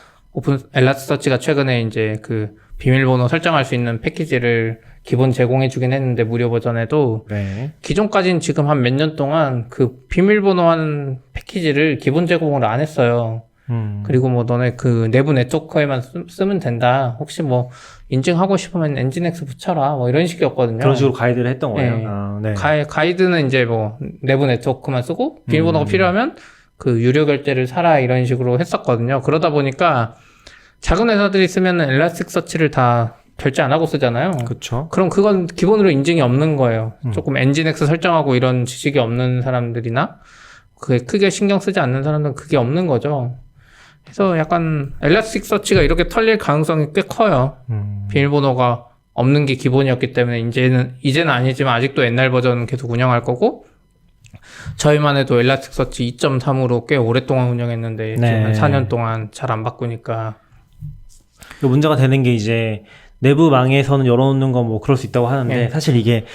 [SPEAKER 2] 엘라스틱 서치가 최근에 이제 그 비밀번호 설정할 수 있는 패키지를 기본 제공해주긴 했는데 무료 버전에도
[SPEAKER 1] 네.
[SPEAKER 2] 기존까지는 지금 한 몇 년 동안 그 비밀번호 하는 패키지를 기본 제공을 안 했어요. 그리고 뭐 너네 그 내부 네트워크에만 쓰면 된다. 혹시 뭐 인증하고 싶으면 엔진엑스 붙여라. 뭐 이런 식이었거든요.
[SPEAKER 1] 그런 식으로 가이드를 했던 거예요.
[SPEAKER 2] 네.
[SPEAKER 1] 네.
[SPEAKER 2] 가이드는 이제 뭐 내부 네트워크만 쓰고 비밀번호가 필요하면 그 유료 결제를 사라 이런 식으로 했었거든요. 그러다 보니까 작은 회사들이 쓰면 엘라스틱 서치를 다 결제 안 하고 쓰잖아요.
[SPEAKER 1] 그렇죠.
[SPEAKER 2] 그럼 그건 기본으로 인증이 없는 거예요. 조금 엔진엑스 설정하고 이런 지식이 없는 사람들이나 그게 크게 신경 쓰지 않는 사람들은 그게 없는 거죠. 그래서 약간 엘라스틱 서치가 이렇게 털릴 가능성이 꽤 커요. 비밀번호가 없는 게 기본이었기 때문에 이제는 아니지만 아직도 옛날 버전은 계속 운영할 거고 저희만 해도 엘라스틱 서치 2.3으로 꽤 오랫동안 운영했는데 지금 한 4년 동안 잘 안 바꾸니까
[SPEAKER 1] 문제가 되는 게 이제 내부망에서는 열어놓는 건 뭐 그럴 수 있다고 하는데 사실 이게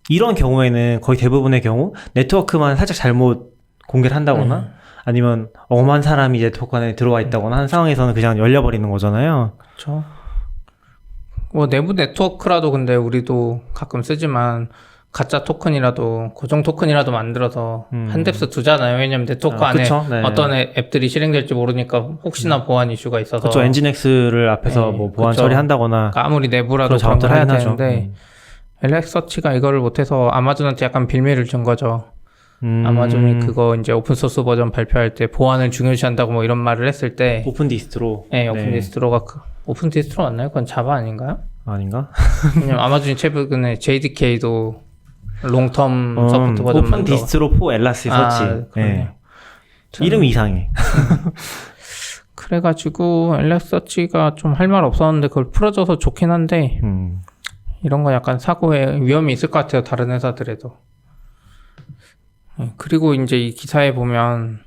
[SPEAKER 1] 이런 경우에는 거의 대부분의 경우 네트워크만 살짝 잘못 공개를 한다거나 아니면 엄한 사람이 네트워크 안에 들어와 있다거나 하는 상황에서는 그냥 열려버리는 거잖아요.
[SPEAKER 2] 그렇죠. 뭐 내부 네트워크라도 근데 우리도 가끔 쓰지만 가짜 토큰이라도 고정 토큰이라도 만들어서 한 뎁스 두잖아요. 왜냐면 네트워크 안에
[SPEAKER 1] 네.
[SPEAKER 2] 어떤 앱들이 실행될지 모르니까 혹시나 보안 이슈가 있어서
[SPEAKER 1] 그렇죠. 엔진엑스를 앞에서 뭐 보안
[SPEAKER 2] 그쵸.
[SPEAKER 1] 처리한다거나
[SPEAKER 2] 그러니까 아무리 내부라도
[SPEAKER 1] 그런
[SPEAKER 2] 그런 걸 해야
[SPEAKER 1] 작업들 하긴
[SPEAKER 2] 되는데 엘렉서치가 이거를 못해서 아마존한테 약간 빌미를 준 거죠. 아마존이 그거 이제 오픈소스 버전 발표할 때 보안을 중요시한다고 뭐 이런 말을 했을 때
[SPEAKER 1] 오픈 디스트로.
[SPEAKER 2] 오픈 디스트로가 오픈 디스트로 맞나요? 그건 자바 아닌가요?
[SPEAKER 1] 아닌가?
[SPEAKER 2] 왜냐면 아마존이 최근에 JDK도 롱텀 서포트 버전만
[SPEAKER 1] 오픈 디스트로 4 엘라스티서치.
[SPEAKER 2] 그러네요.
[SPEAKER 1] 이름이 이상해.
[SPEAKER 2] 그래가지고 엘라스티서치가 좀 할 말 없었는데 그걸 풀어줘서 좋긴 한데 이런 거 약간 사고에 위험이 있을 것 같아요. 다른 회사들에도. 그리고 이제 이 기사에 보면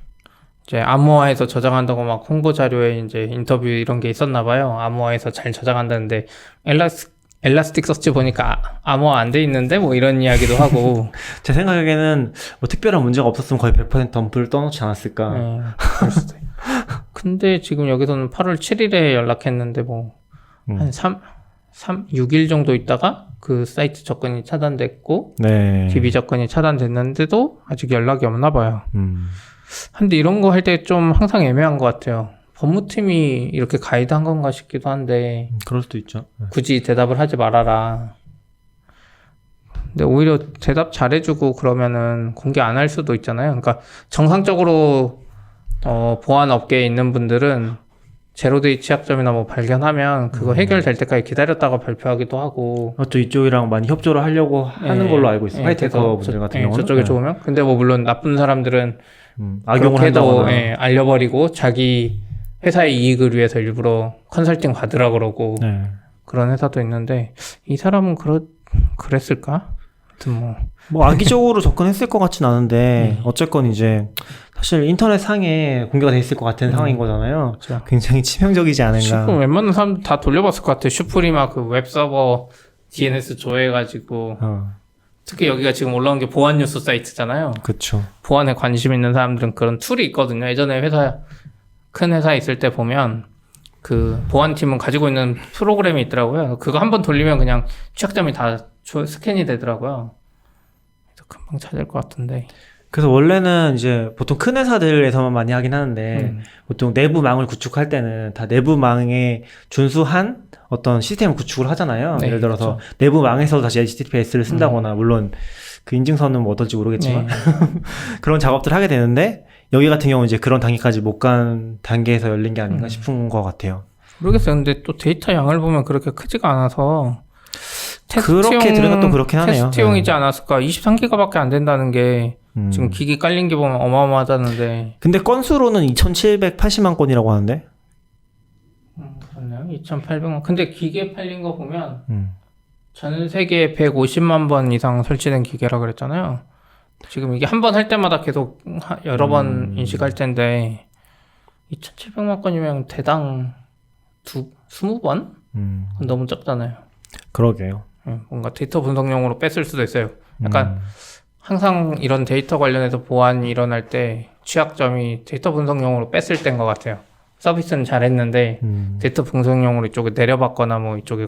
[SPEAKER 2] 이제 아모아에서 저장한다고 막 홍보 자료에 이제 인터뷰 이런 게 있었나 봐요. 아모아에서 잘 저장한다는데 엘라스틱 서치 보니까 아모아 안 돼 있는데 뭐 이런 이야기도 하고.
[SPEAKER 1] 제 생각에는 뭐 특별한 문제가 없었으면 거의 100% 덤프를 떠놓지 않았을까.
[SPEAKER 2] 네, 그럴 수도 있어요. 근데 지금 여기서는 8월 7일에 연락했는데 뭐 한 6일 정도 있다가 그 사이트 접근이 차단됐고
[SPEAKER 1] 네.
[SPEAKER 2] DB 접근이 차단됐는데도 아직 연락이 없나 봐요. 근데 이런 거 할 때 좀 항상 애매한 것 같아요. 법무팀이 이렇게 가이드한 건가 싶기도 한데
[SPEAKER 1] 그럴 수도 있죠.
[SPEAKER 2] 굳이 대답을 하지 말아라. 근데 오히려 대답 잘해주고 그러면은 공개 안 할 수도 있잖아요. 그러니까 정상적으로 보안 업계에 있는 분들은 제로데이 취약점이나 뭐 발견하면 그거 해결될 때까지 기다렸다가 발표하기도 하고.
[SPEAKER 1] 또 이쪽이랑 많이 협조를 하려고 하는 걸로 알고 있어요. 하이테커 분들 같은 경우는.
[SPEAKER 2] 저쪽에 좋으면. 근데 뭐 물론 나쁜 사람들은
[SPEAKER 1] 악용을 한다거나.
[SPEAKER 2] 알려버리고 자기 회사의 이익을 위해서 일부러 컨설팅 받으라 그러고 그런 회사도 있는데 이 사람은 그랬을까? 하여튼
[SPEAKER 1] 뭐 악의적으로 접근했을 것 같진 않은데 어쨌건 이제 사실 인터넷 상에 공개가 돼 있을 것 같은 상황인 거잖아요.
[SPEAKER 2] 그렇죠.
[SPEAKER 1] 굉장히 치명적이지 않은가.
[SPEAKER 2] 웬만한 사람 다 돌려봤을 것 같아요. 슈프리마 그 웹서버 DNS 조회해가지고 특히 여기가 지금 올라온 게 보안 뉴스 사이트잖아요.
[SPEAKER 1] 그렇죠.
[SPEAKER 2] 보안에 관심 있는 사람들은 그런 툴이 있거든요. 예전에 큰 회사에 있을 때 보면 그 보안팀은 가지고 있는 프로그램이 있더라고요. 그거 한번 돌리면 그냥 취약점이 다 스캔이 되더라고요. 그래서 금방 찾을 것 같은데.
[SPEAKER 1] 그래서 원래는 이제 보통 큰 회사들에서만 많이 하긴 하는데 보통 내부망을 구축할 때는 다 내부망에 준수한 어떤 시스템을 구축을 하잖아요.
[SPEAKER 2] 네,
[SPEAKER 1] 예를 들어서
[SPEAKER 2] 그렇죠.
[SPEAKER 1] 내부망에서 다시 HTTPS를 쓴다거나 물론 그 인증선은 뭐 어떨지 모르겠지만 그런 작업들을 하게 되는데 여기 같은 경우는 이제 그런 단계까지 못 간 단계에서 열린 게 아닌가 싶은 것 같아요.
[SPEAKER 2] 모르겠어요. 근데 또 데이터 양을 보면 그렇게 크지가 않아서
[SPEAKER 1] 그렇게 들으니까 또 그렇긴 하네요.
[SPEAKER 2] 테스트용이지 않았을까? 23기가밖에 안 된다는 게 지금 기기 깔린 게 보면 어마어마하다는데.
[SPEAKER 1] 근데 건수로는 2,780만 건이라고 하는데?
[SPEAKER 2] 그렇네요. 2,800만. 근데 기계 팔린 거 보면 전 세계에 150만 번 이상 설치된 기계라 그랬잖아요. 지금 이게 한 번 할 때마다 계속 여러 번 인식할 텐데 2,700만 건이면 대당 20번? 너무 적잖아요.
[SPEAKER 1] 그러게요.
[SPEAKER 2] 뭔가 데이터 분석용으로 뺐을 수도 있어요. 약간 항상 이런 데이터 관련해서 보안이 일어날 때 취약점이 데이터 분석용으로 뺐을 때인 것 같아요. 서비스는 잘했는데 데이터 분석용으로 이쪽에 내려봤거나 뭐 이쪽에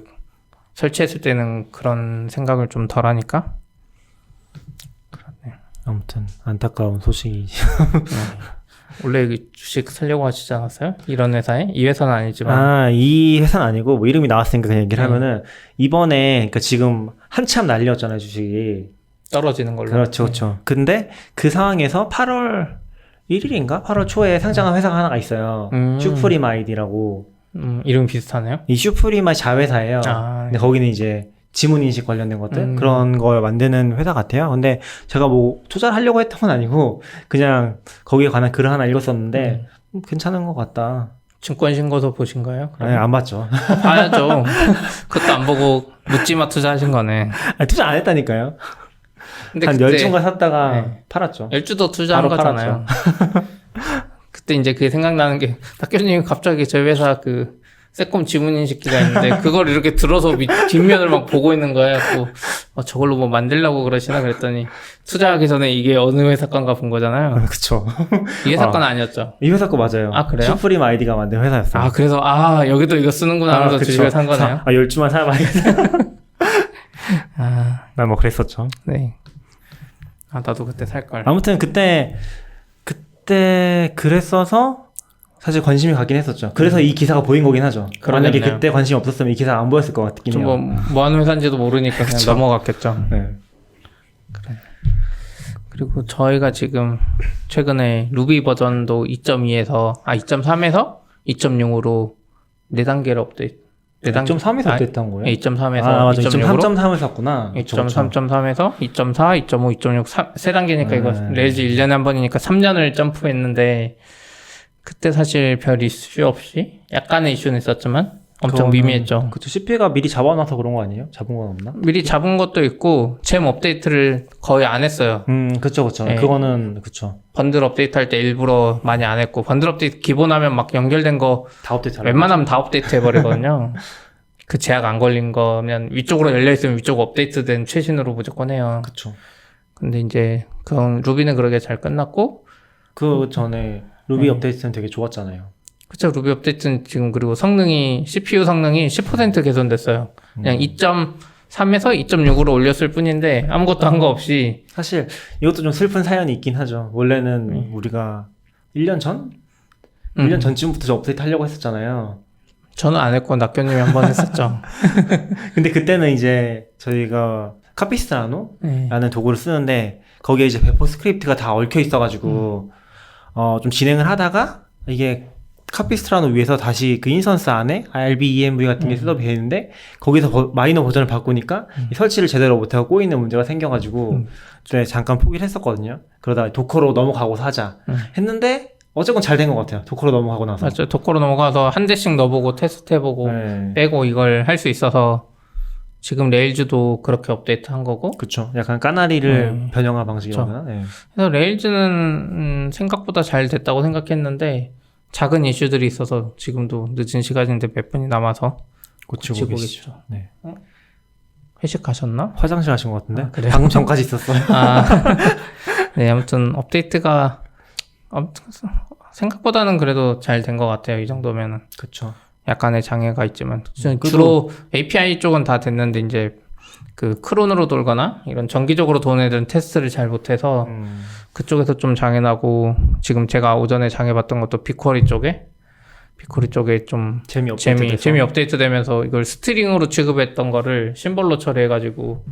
[SPEAKER 2] 설치했을 때는 그런 생각을 좀 덜 하니까. 그렇네요.
[SPEAKER 1] 아무튼 안타까운 소식이지.
[SPEAKER 2] 원래 주식 살려고 하시지 않았어요? 이런 회사에? 이 회사는 아니지만.
[SPEAKER 1] 이 회사는 아니고 뭐 이름이 나왔으니까 그냥 얘기를 하면은 이번에 그러니까 지금 한참 난리였잖아요, 주식이.
[SPEAKER 2] 떨어지는 걸로.
[SPEAKER 1] 그렇죠. 근데 그 상황에서 8월 1일인가? 8월 초에 상장한 회사가 하나가 있어요. 슈프림 아이디라고.
[SPEAKER 2] 이름 비슷하네요.
[SPEAKER 1] 이 슈프림아 자회사예요. 근데 거기는 이제 지문인식 관련된 것들 그런 걸 만드는 회사 같아요. 근데 제가 뭐 투자를 하려고 했던 건 아니고 그냥 거기에 관한 글을 하나 읽었었는데 괜찮은 것 같다.
[SPEAKER 2] 증권신고서 보신 거예요?
[SPEAKER 1] 아니, 안 봤죠.
[SPEAKER 2] 봐야죠. 그것도 안 보고 묻지마 투자하신 거네.
[SPEAKER 1] 아니, 투자 안 했다니까요.
[SPEAKER 2] 근데
[SPEAKER 1] 한
[SPEAKER 2] 그때
[SPEAKER 1] 10주인가 샀다가 팔았죠.
[SPEAKER 2] 10주도 투자한
[SPEAKER 1] 바로
[SPEAKER 2] 거잖아요. 그때 이제 그게 생각나는 게 탁교수님이 갑자기 저희 회사 그 세콤 지문인식기가 있는데 그걸 이렇게 들어서 뒷면을 막 보고 있는 거예요. 저걸로 뭐 만들려고 그러시나 그랬더니 투자하기 전에 이게 어느 회사 건가 본 거잖아요.
[SPEAKER 1] 그쵸.
[SPEAKER 2] 이 회사 건 아니었죠?
[SPEAKER 1] 이 회사 거 맞아요.
[SPEAKER 2] 아, 그래요?
[SPEAKER 1] 슈프림 아이디가 만든 회사였어요.
[SPEAKER 2] 그래서 여기도 이거 쓰는구나 하면서 주식을 산 거네요.
[SPEAKER 1] 10주만 사봐야겠다. 난 뭐 그랬었죠.
[SPEAKER 2] 네. 나도 그때 살걸.
[SPEAKER 1] 아무튼 그때 그랬어서 사실 관심이 가긴 했었죠. 그래서 이 기사가 보인 거긴 하죠. 만약에 그때 관심이 없었으면 이 기사가 안 보였을 것 같긴 해요.
[SPEAKER 2] 뭐 하는 회사인지도 모르니까 그냥
[SPEAKER 1] 그쵸.
[SPEAKER 2] 넘어갔겠죠.
[SPEAKER 1] 네.
[SPEAKER 2] 그래. 그리고 저희가 지금 최근에 루비 버전도 2.2에서 2.3에서 2.0으로 4단계를
[SPEAKER 1] 2.3에서 업데이트한 거예요?
[SPEAKER 2] 2.3에서
[SPEAKER 1] 맞아.
[SPEAKER 2] 2.6으로
[SPEAKER 1] 2.3.3에서 샀구나.
[SPEAKER 2] 2.3.3에서 2.4, 2.5, 2.6 세 단계니까 이거 레일즈 1년에 한 번이니까 3년을 점프했는데 그때 사실 별 이슈 없이 약간의 이슈는 있었지만 엄청 미미했죠.
[SPEAKER 1] 그쵸. CP가 미리 잡아놔서 그런 거 아니에요? 잡은 건 없나?
[SPEAKER 2] 미리 잡은 것도 있고 잼 업데이트를 거의 안 했어요.
[SPEAKER 1] 그쵸.
[SPEAKER 2] 네.
[SPEAKER 1] 그거는 그쵸.
[SPEAKER 2] 번들 업데이트 할 때 일부러 많이 안 했고 번들 업데이트 기본하면 막 연결된 거
[SPEAKER 1] 다 업데이트
[SPEAKER 2] 웬만하면 다 업데이트 해버리거든요. 그 제약 안 걸린 거면 위쪽으로 열려있으면 위쪽 업데이트된 최신으로 무조건 해요.
[SPEAKER 1] 그쵸.
[SPEAKER 2] 근데 이제 그건 루비는 그러게 잘 끝났고
[SPEAKER 1] 그 전에 루비 업데이트는 되게 좋았잖아요.
[SPEAKER 2] 그쵸. 루비 업데이트는 지금 그리고 CPU 성능이 10% 개선됐어요. 그냥 2.3에서 2.6으로 올렸을 뿐인데 아무것도 한 거 없이.
[SPEAKER 1] 사실 이것도 좀 슬픈 사연이 있긴 하죠. 원래는 우리가 1년 전? 1년 전쯤부터 저 업데이트 하려고 했었잖아요.
[SPEAKER 2] 저는 안 했고 낙교님이 한 번 했었죠.
[SPEAKER 1] 근데 그때는 이제 저희가 카피스트라노라는 도구를 쓰는데 거기에 이제 배포 스크립트가 다 얽혀 있어가지고 좀 진행을 하다가 이게 카피스트라노 위에서 다시 그 인스턴스 안에 RBEMV 같은 게 셋업이 되는데 거기서 마이너 버전을 바꾸니까 설치를 제대로 못하고 꼬이는 문제가 생겨가지고 그때 잠깐 포기를 했었거든요. 그러다가 도커로 넘어가고 사자 했는데 어쨌건 잘 된 것 같아요. 도커로 넘어가고 나서.
[SPEAKER 2] 맞죠. 도커로 넘어가서 한 대씩 넣어보고 테스트해보고 빼고 이걸 할 수 있어서 지금 레일즈도 그렇게 업데이트 한 거고.
[SPEAKER 1] 그쵸. 약간 까나리를 변형한 방식이라나. 네.
[SPEAKER 2] 그래서 레일즈는 생각보다 잘 됐다고 생각했는데 작은 이슈들이 있어서 지금도 늦은 시간인데 몇 분이 남아서 고치고 계시죠.
[SPEAKER 1] 네.
[SPEAKER 2] 회식 가셨나?
[SPEAKER 1] 화장실 가신 것 같은데?
[SPEAKER 2] 그래요?
[SPEAKER 1] 방금 전까지 있었어요.
[SPEAKER 2] 네, 아무튼 업데이트가 생각보다는 그래도 잘 된 것 같아요. 이 정도면은.
[SPEAKER 1] 그쵸.
[SPEAKER 2] 약간의 장애가 있지만 주로 API 쪽은 다 됐는데 이제 그 크론으로 돌거나 이런 정기적으로 도는 애들은 테스트를 잘 못해서 그쪽에서 좀 장애나고 지금 제가 오전에 장애봤던 것도 빅쿼리 쪽에 좀 재미 업데이트 되면서 이걸 스트링으로 취급했던 거를 심볼로 처리해가지고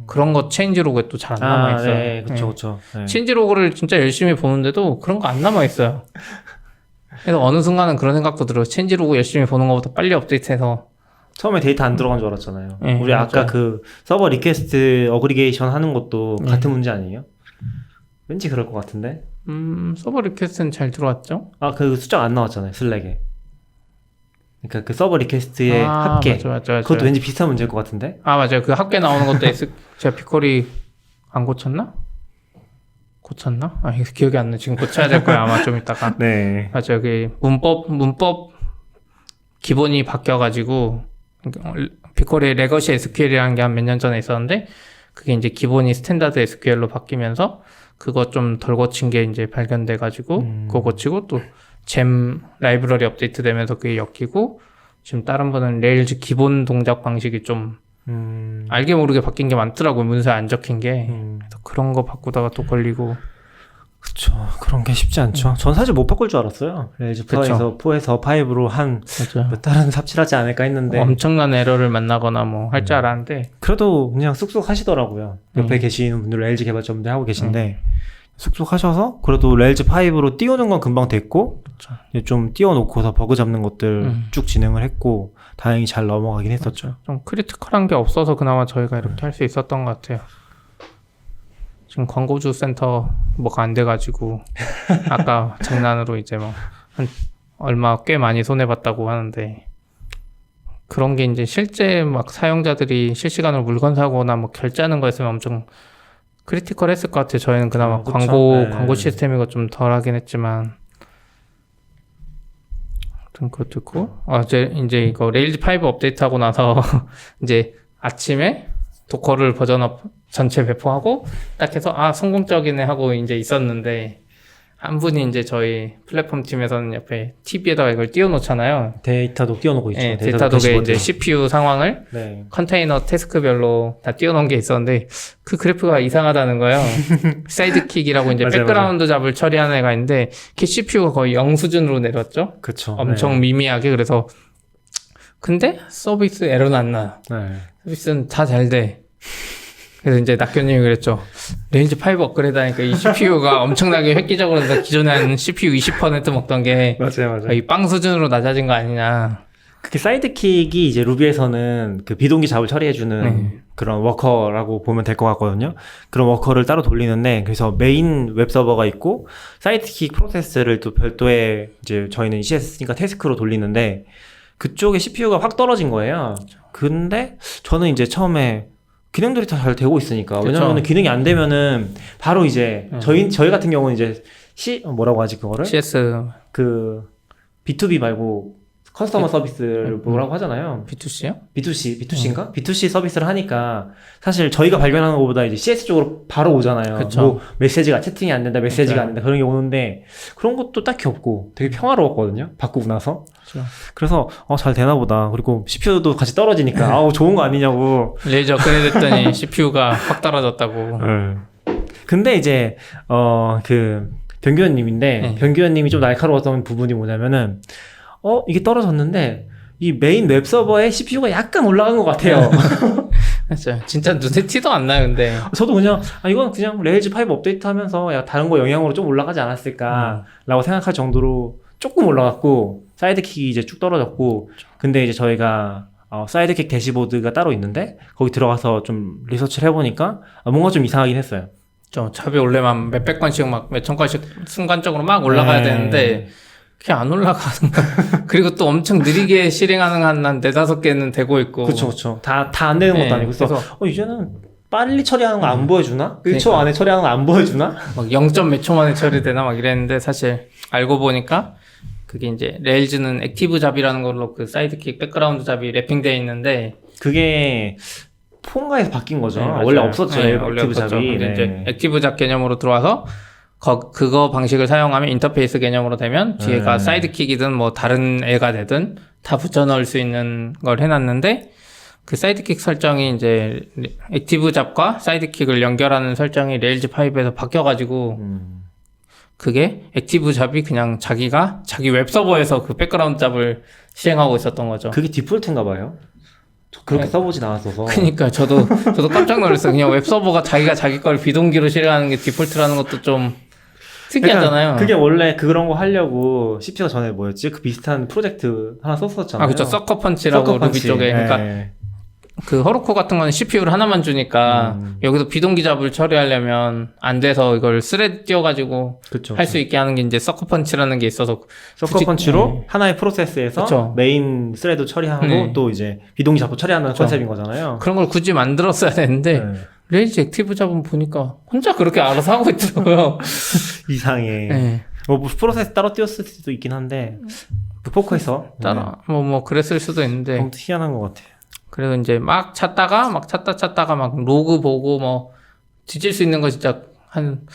[SPEAKER 2] 그런 거 체인지 로그에 또 잘 안 남아있어요.
[SPEAKER 1] 네, 그쵸. 네.
[SPEAKER 2] 체인지 로그를 진짜 열심히 보는데도 그런 거 안 남아있어요. 그래서 어느 순간은 그런 생각도 들어요. 체인지 로그 열심히 보는 것보다 빨리 업데이트해서
[SPEAKER 1] 처음에 데이터 안 들어간 줄 알았잖아요.
[SPEAKER 2] 네,
[SPEAKER 1] 우리
[SPEAKER 2] 맞아요.
[SPEAKER 1] 아까 그 서버 리퀘스트 어그리게이션 하는 것도 같은 문제 아니에요? 왠지 그럴 것 같은데?
[SPEAKER 2] 서버 리퀘스트는 잘 들어왔죠?
[SPEAKER 1] 그 숫자 안 나왔잖아요, 슬랙에. 그러니까 그 서버 리퀘스트의 합계.
[SPEAKER 2] 맞아.
[SPEAKER 1] 그것도 왠지 비슷한 문제일 것 같은데?
[SPEAKER 2] 맞아요. 그 합계 나오는 것도 제가 빅쿼리 안 고쳤나? 고쳤나? 이거 기억이 안 나. 지금 고쳐야 될 거야. 아마 좀 이따가.
[SPEAKER 1] 네.
[SPEAKER 2] 맞아요. 그 문법 기본이 바뀌어가지고 빅쿼리 레거시 SQL이라는 게 한 몇 년 전에 있었는데 그게 이제 기본이 스탠다드 SQL로 바뀌면서 그거 좀 덜 고친 게 이제 발견돼가지고 그거 고치고 또 잼 라이브러리 업데이트 되면서 그게 엮이고 지금 다른 분은 레일즈 기본 동작 방식이 좀 알게 모르게 바뀐 게 많더라고요. 문서에 안 적힌 게. 그래서 그런 거 바꾸다가 또 걸리고.
[SPEAKER 1] 그쵸. 그런 게 쉽지 않죠. 전 사실 못 바꿀 줄 알았어요. 레일즈 4에서 5로 한 몇 달은 삽질하지 않을까 했는데
[SPEAKER 2] 엄청난 에러를 만나거나 뭐 할 줄 알았는데
[SPEAKER 1] 그래도 그냥 쑥쑥 하시더라고요. 옆에 계시는 분들 레일즈 개발자분들 하고 계신데 쑥쑥 하셔서 그래도 레일즈 5로 띄우는 건 금방 됐고 이제 좀 띄워놓고서 버그 잡는 것들 쭉 진행을 했고 다행히 잘 넘어가긴 했었죠.
[SPEAKER 2] 좀 크리티컬한 게 없어서 그나마 저희가 이렇게 할 수 있었던 것 같아요. 지금 광고주 센터 뭐가 안 돼가지고 아까 장난으로 이제 뭐 한 얼마 꽤 많이 손해봤다고 하는데 그런 게 이제 실제 막 사용자들이 실시간으로 물건 사거나 뭐 결제하는 거였으면 엄청 크리티컬 했을 것 같아요. 저희는 그나마 광고 시스템이고 좀 덜 하긴 했지만 아무튼 그것도 있고 이제 이거 레일즈 5 업데이트하고 나서 이제 아침에 도커를 버전업 전체 배포하고 딱 해서 성공적이네 하고 이제 있었는데 한 분이 이제 저희 플랫폼 팀에서는 옆에 TV에다가 이걸 띄워놓잖아요.
[SPEAKER 1] 데이터도 띄워놓고 있죠.
[SPEAKER 2] 네, 데이터독에 이제 CPU 상황을 컨테이너 태스크별로 다 띄워놓은 게 있었는데 그 그래프가 이상하다는 거예요. 사이드킥이라고 이제 백그라운드 잡을 처리하는 애가 있는데 그 CPU가 거의 0 수준으로 내렸죠.
[SPEAKER 1] 그쵸.
[SPEAKER 2] 엄청 미미하게. 그래서 근데 서비스 에러는 안 나요. 서비스는 다 잘 돼. 그래서 이제 낙교님이 그랬죠. 레일즈 5 업그레이드 하니까 이 CPU가 엄청나게 획기적으로 기존에 한 CPU 20% 먹던 게
[SPEAKER 1] 맞아요.
[SPEAKER 2] 거의 빵 수준으로 낮아진 거 아니냐.
[SPEAKER 1] 그게 사이드킥이 이제 루비에서는 그 비동기 잡을 처리해주는
[SPEAKER 2] 네.
[SPEAKER 1] 그런 워커라고 보면 될 것 같거든요. 그런 워커를 따로 돌리는데, 그래서 메인 웹 서버가 있고, 사이드킥 프로세스를 또 별도의, 이제 저희는 ECS 쓰니까 태스크로 돌리는데, 그쪽에 CPU가 확 떨어진 거예요. 근데 저는 이제 처음에 기능들이 다 잘 되고 있으니까,
[SPEAKER 2] 그쵸.
[SPEAKER 1] 왜냐면은 기능이 안 되면은 바로 이제, 저희 같은 경우는 이제 뭐라고 하지, 그거를?
[SPEAKER 2] CS
[SPEAKER 1] 그, B2B 말고, 커스터머 서비스를 뭐라고 하잖아요.
[SPEAKER 2] B2C요?
[SPEAKER 1] B2C인가? B2C 서비스를 하니까 사실 저희가 발견하는 것보다 이제 CS 쪽으로 바로 오잖아요.
[SPEAKER 2] 그쵸.
[SPEAKER 1] 뭐 메시지가 채팅이 안 된다, 메시지가
[SPEAKER 2] 그쵸.
[SPEAKER 1] 안 된다 그런 게 오는데 그런 것도 딱히 없고 되게 평화로웠거든요. 바꾸고 나서.
[SPEAKER 2] 그쵸.
[SPEAKER 1] 그래서 잘 되나 보다. 그리고 CPU도 같이 떨어지니까 아우 좋은 거 아니냐고.
[SPEAKER 2] 레이저 업그레이드 CPU가 확 떨어졌다고.
[SPEAKER 1] 근데 이제 그 변규현님인데
[SPEAKER 2] 네.
[SPEAKER 1] 변규현님이 좀 날카로웠던 부분이 뭐냐면은 이게 떨어졌는데 이 메인 웹 서버에 CPU가 약간 올라간 것 같아요.
[SPEAKER 2] 그렇죠. 진짜 눈에 티도 안 나요, 근데.
[SPEAKER 1] 저도 그냥 이건 그냥 레일즈 5 업데이트 하면서 야 다른 거 영향으로 좀 올라가지 않았을까라고 생각할 정도로 조금 올라갔고 사이드킥이 이제 쭉 떨어졌고 근데 이제 저희가 사이드킥 대시보드가 따로 있는데 거기 들어가서 좀 리서치를 해보니까 뭔가 좀 이상하긴 했어요.
[SPEAKER 2] 저 잡이 원래만 몇백 건씩 막 몇천 건씩 순간적으로 막 올라가야 되는데 그게 안 올라가는 거야. 그리고 또 엄청 느리게 실행하는 한 네다섯 개는 되고 있고.
[SPEAKER 1] 그쵸. 다 안 되는 것도
[SPEAKER 2] 네,
[SPEAKER 1] 아니고. 그래서, 이제는 빨리 처리하는 거 안 보여주나? 1초
[SPEAKER 2] 그러니까.
[SPEAKER 1] 안에 처리하는 거 안 보여주나?
[SPEAKER 2] 막 0. 몇 초 만에 처리되나 막 이랬는데 사실 알고 보니까 그게 이제 레일즈는 액티브 잡이라는 걸로 그 사이드킥 백그라운드 잡이 랩핑되어 있는데
[SPEAKER 1] 그게 폰가에서 바뀐 거죠.
[SPEAKER 2] 네, 맞아요.
[SPEAKER 1] 원래 없었죠.
[SPEAKER 2] 네,
[SPEAKER 1] 액티브
[SPEAKER 2] 원래 없었죠.
[SPEAKER 1] 잡이.
[SPEAKER 2] 근데
[SPEAKER 1] 네.
[SPEAKER 2] 이제 액티브 잡 개념으로 들어와서 그거 방식을 사용하면 인터페이스 개념으로 되면 뒤에가 사이드킥이든 뭐 다른 애가 되든 다 붙여 넣을 수 있는 걸 해놨는데 그 사이드킥 설정이 이제 액티브 잡과 사이드킥을 연결하는 설정이 레일즈 5에서 바뀌어가지고 그게 액티브 잡이 그냥 자기가 자기 웹서버에서 그 백그라운드 잡을 시행하고 있었던 거죠.
[SPEAKER 1] 그게 디폴트인가 봐요. 저 그렇게
[SPEAKER 2] 네.
[SPEAKER 1] 써보진 않았어서.
[SPEAKER 2] 그니까 저도 깜짝 놀랐어요. 그냥 웹서버가 자기가 자기 걸 비동기로 실행하는 게 디폴트라는 것도 좀 특이하잖아요.
[SPEAKER 1] 그러니까 그게 원래 그런 거 하려고 CP가 전에 뭐였지? 그 비슷한 프로젝트 하나 썼었잖아요.
[SPEAKER 2] 그쵸. 서커펀치라고
[SPEAKER 1] 서커펀치.
[SPEAKER 2] 루비 쪽에. 그러니까
[SPEAKER 1] 네.
[SPEAKER 2] 그 허로코 같은 거는 CPU를 하나만 주니까 여기서 비동기 잡을 처리하려면 안 돼서 이걸 스레드 띄워가지고
[SPEAKER 1] 그쵸.
[SPEAKER 2] 할 수 있게 하는 게 이제 서커펀치라는 게 있어서
[SPEAKER 1] 서커펀치로 하나의 프로세스에서
[SPEAKER 2] 그쵸.
[SPEAKER 1] 메인 스레드 처리하고
[SPEAKER 2] 네.
[SPEAKER 1] 또 이제 비동기 잡고 처리하는
[SPEAKER 2] 그쵸.
[SPEAKER 1] 컨셉인 거잖아요.
[SPEAKER 2] 그런 걸 굳이 만들었어야 되는데
[SPEAKER 1] 네.
[SPEAKER 2] 레일즈 액티브 잡은 보니까 혼자 그렇게 알아서 하고 있더라고요.
[SPEAKER 1] 이상해.
[SPEAKER 2] 네.
[SPEAKER 1] 뭐 프로세스 따로 띄웠을 수도 있긴 한데 그 포커에서
[SPEAKER 2] 따라 뭐 그랬을 수도 있는데
[SPEAKER 1] 아무튼 희한한 것 같아.
[SPEAKER 2] 그래서 이제 막 찾다가 막 로그 보고 뭐 뒤질 수 있는 거 진짜 한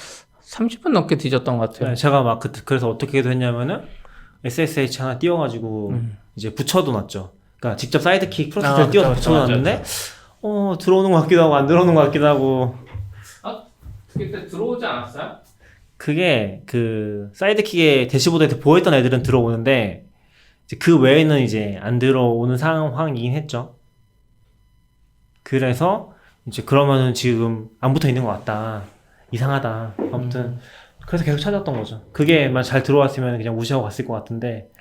[SPEAKER 2] 30분 넘게 뒤졌던 것 같아요.
[SPEAKER 1] 네, 제가 막 그래서 어떻게 했냐면은 SSH 하나 띄워가지고 이제 붙여도 놨죠. 그러니까 직접 사이드킥 프로세스를 띄워서 붙여놨는데 들어오는 것 같기도 하고 안 들어오는 것 같기도 하고.
[SPEAKER 2] 그때 들어오지 않았어요?
[SPEAKER 1] 그게 그 사이드킥의 대시보드에 보였던 애들은 들어오는데 이제 그 외에는 이제 안 들어오는 상황이긴 했죠. 그래서 이제 그러면은 지금 안 붙어 있는 것 같다. 이상하다. 아무튼 그래서 계속 찾았던 거죠. 그게만 잘 들어왔으면 그냥 무시하고 갔을 것 같은데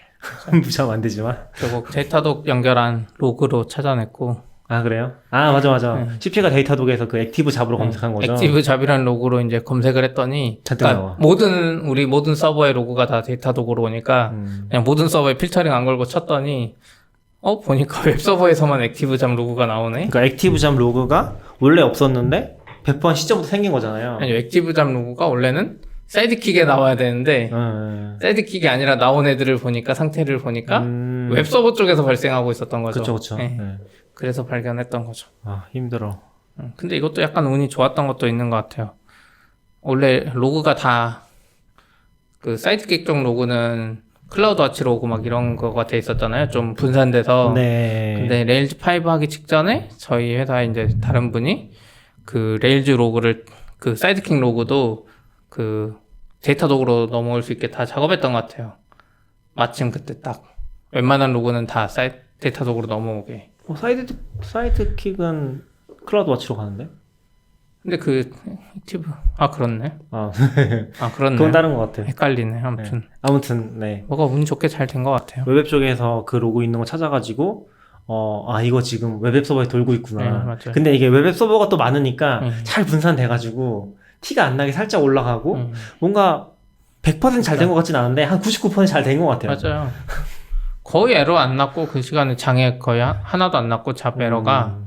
[SPEAKER 1] 무시하면 안 되지만.
[SPEAKER 2] 결국 데이터독 연결한 로그로 찾아냈고
[SPEAKER 1] 아 그래요? 아 맞아.
[SPEAKER 2] 네.
[SPEAKER 1] CP가 데이터독에서 그 액티브 잡으로 검색한 거죠.
[SPEAKER 2] 액티브 잡이라는 로그로 이제 검색을 했더니
[SPEAKER 1] 잔뜩 나와.
[SPEAKER 2] 우리 모든 서버의 로그가 다 데이터독으로 오니까 그냥 모든 서버에 필터링 안 걸고 쳤더니 보니까 웹서버에서만 액티브 잡 로그가 나오네.
[SPEAKER 1] 그러니까 액티브 잡 로그가 원래 없었는데 배포한 시점부터 생긴 거잖아요.
[SPEAKER 2] 아니 액티브 잡 로그가 원래는 사이드킥에 나와야 되는데 사이드킥이 아니라 나온 애들을 보니까 상태를 보니까 웹서버 쪽에서 발생하고 있었던 거죠.
[SPEAKER 1] 그쵸.
[SPEAKER 2] 네.
[SPEAKER 1] 네.
[SPEAKER 2] 그래서 발견했던 거죠.
[SPEAKER 1] 아 힘들어.
[SPEAKER 2] 근데 이것도 약간 운이 좋았던 것도 있는 것 같아요. 원래 로그가 다 그 사이드킥 쪽 로그는 클라우드 와치 로그 막 이런 거가 돼 있었잖아요. 좀 분산돼서.
[SPEAKER 1] 네.
[SPEAKER 2] 근데 레일즈 5 하기 직전에 저희 회사에 이제 다른 분이 그 레일즈 로그를 그 사이드킥 로그도 그 데이터독으로 넘어올 수 있게 다 작업했던 것 같아요. 마침 그때 딱 웬만한 로그는 다 데이터독으로 넘어오게.
[SPEAKER 1] 사이드킥은 클라우드 와치로 가는데?
[SPEAKER 2] 근데 그 액티브 그렇네.
[SPEAKER 1] 아,
[SPEAKER 2] 그렇네.
[SPEAKER 1] 그건 다른 것 같아요.
[SPEAKER 2] 헷갈리네. 아무튼
[SPEAKER 1] 네. 아무튼 네.
[SPEAKER 2] 뭐가 운 좋게 잘 된 것 같아요.
[SPEAKER 1] 웹앱 쪽에서 그 로고 있는 거 찾아가지고 이거 지금 웹앱 서버에 돌고 있구나.
[SPEAKER 2] 네, 맞아요.
[SPEAKER 1] 근데 이게 웹앱 서버가 또 많으니까
[SPEAKER 2] 네.
[SPEAKER 1] 잘 분산돼가지고 티가 안 나게 살짝 올라가고 뭔가 100% 잘 된 것 같진 않은데 한 99% 잘 된 것 같아요.
[SPEAKER 2] 맞아요. 거의 에러 안 났고 그 시간에 장애 거의 하나도 안 났고 잡 에러가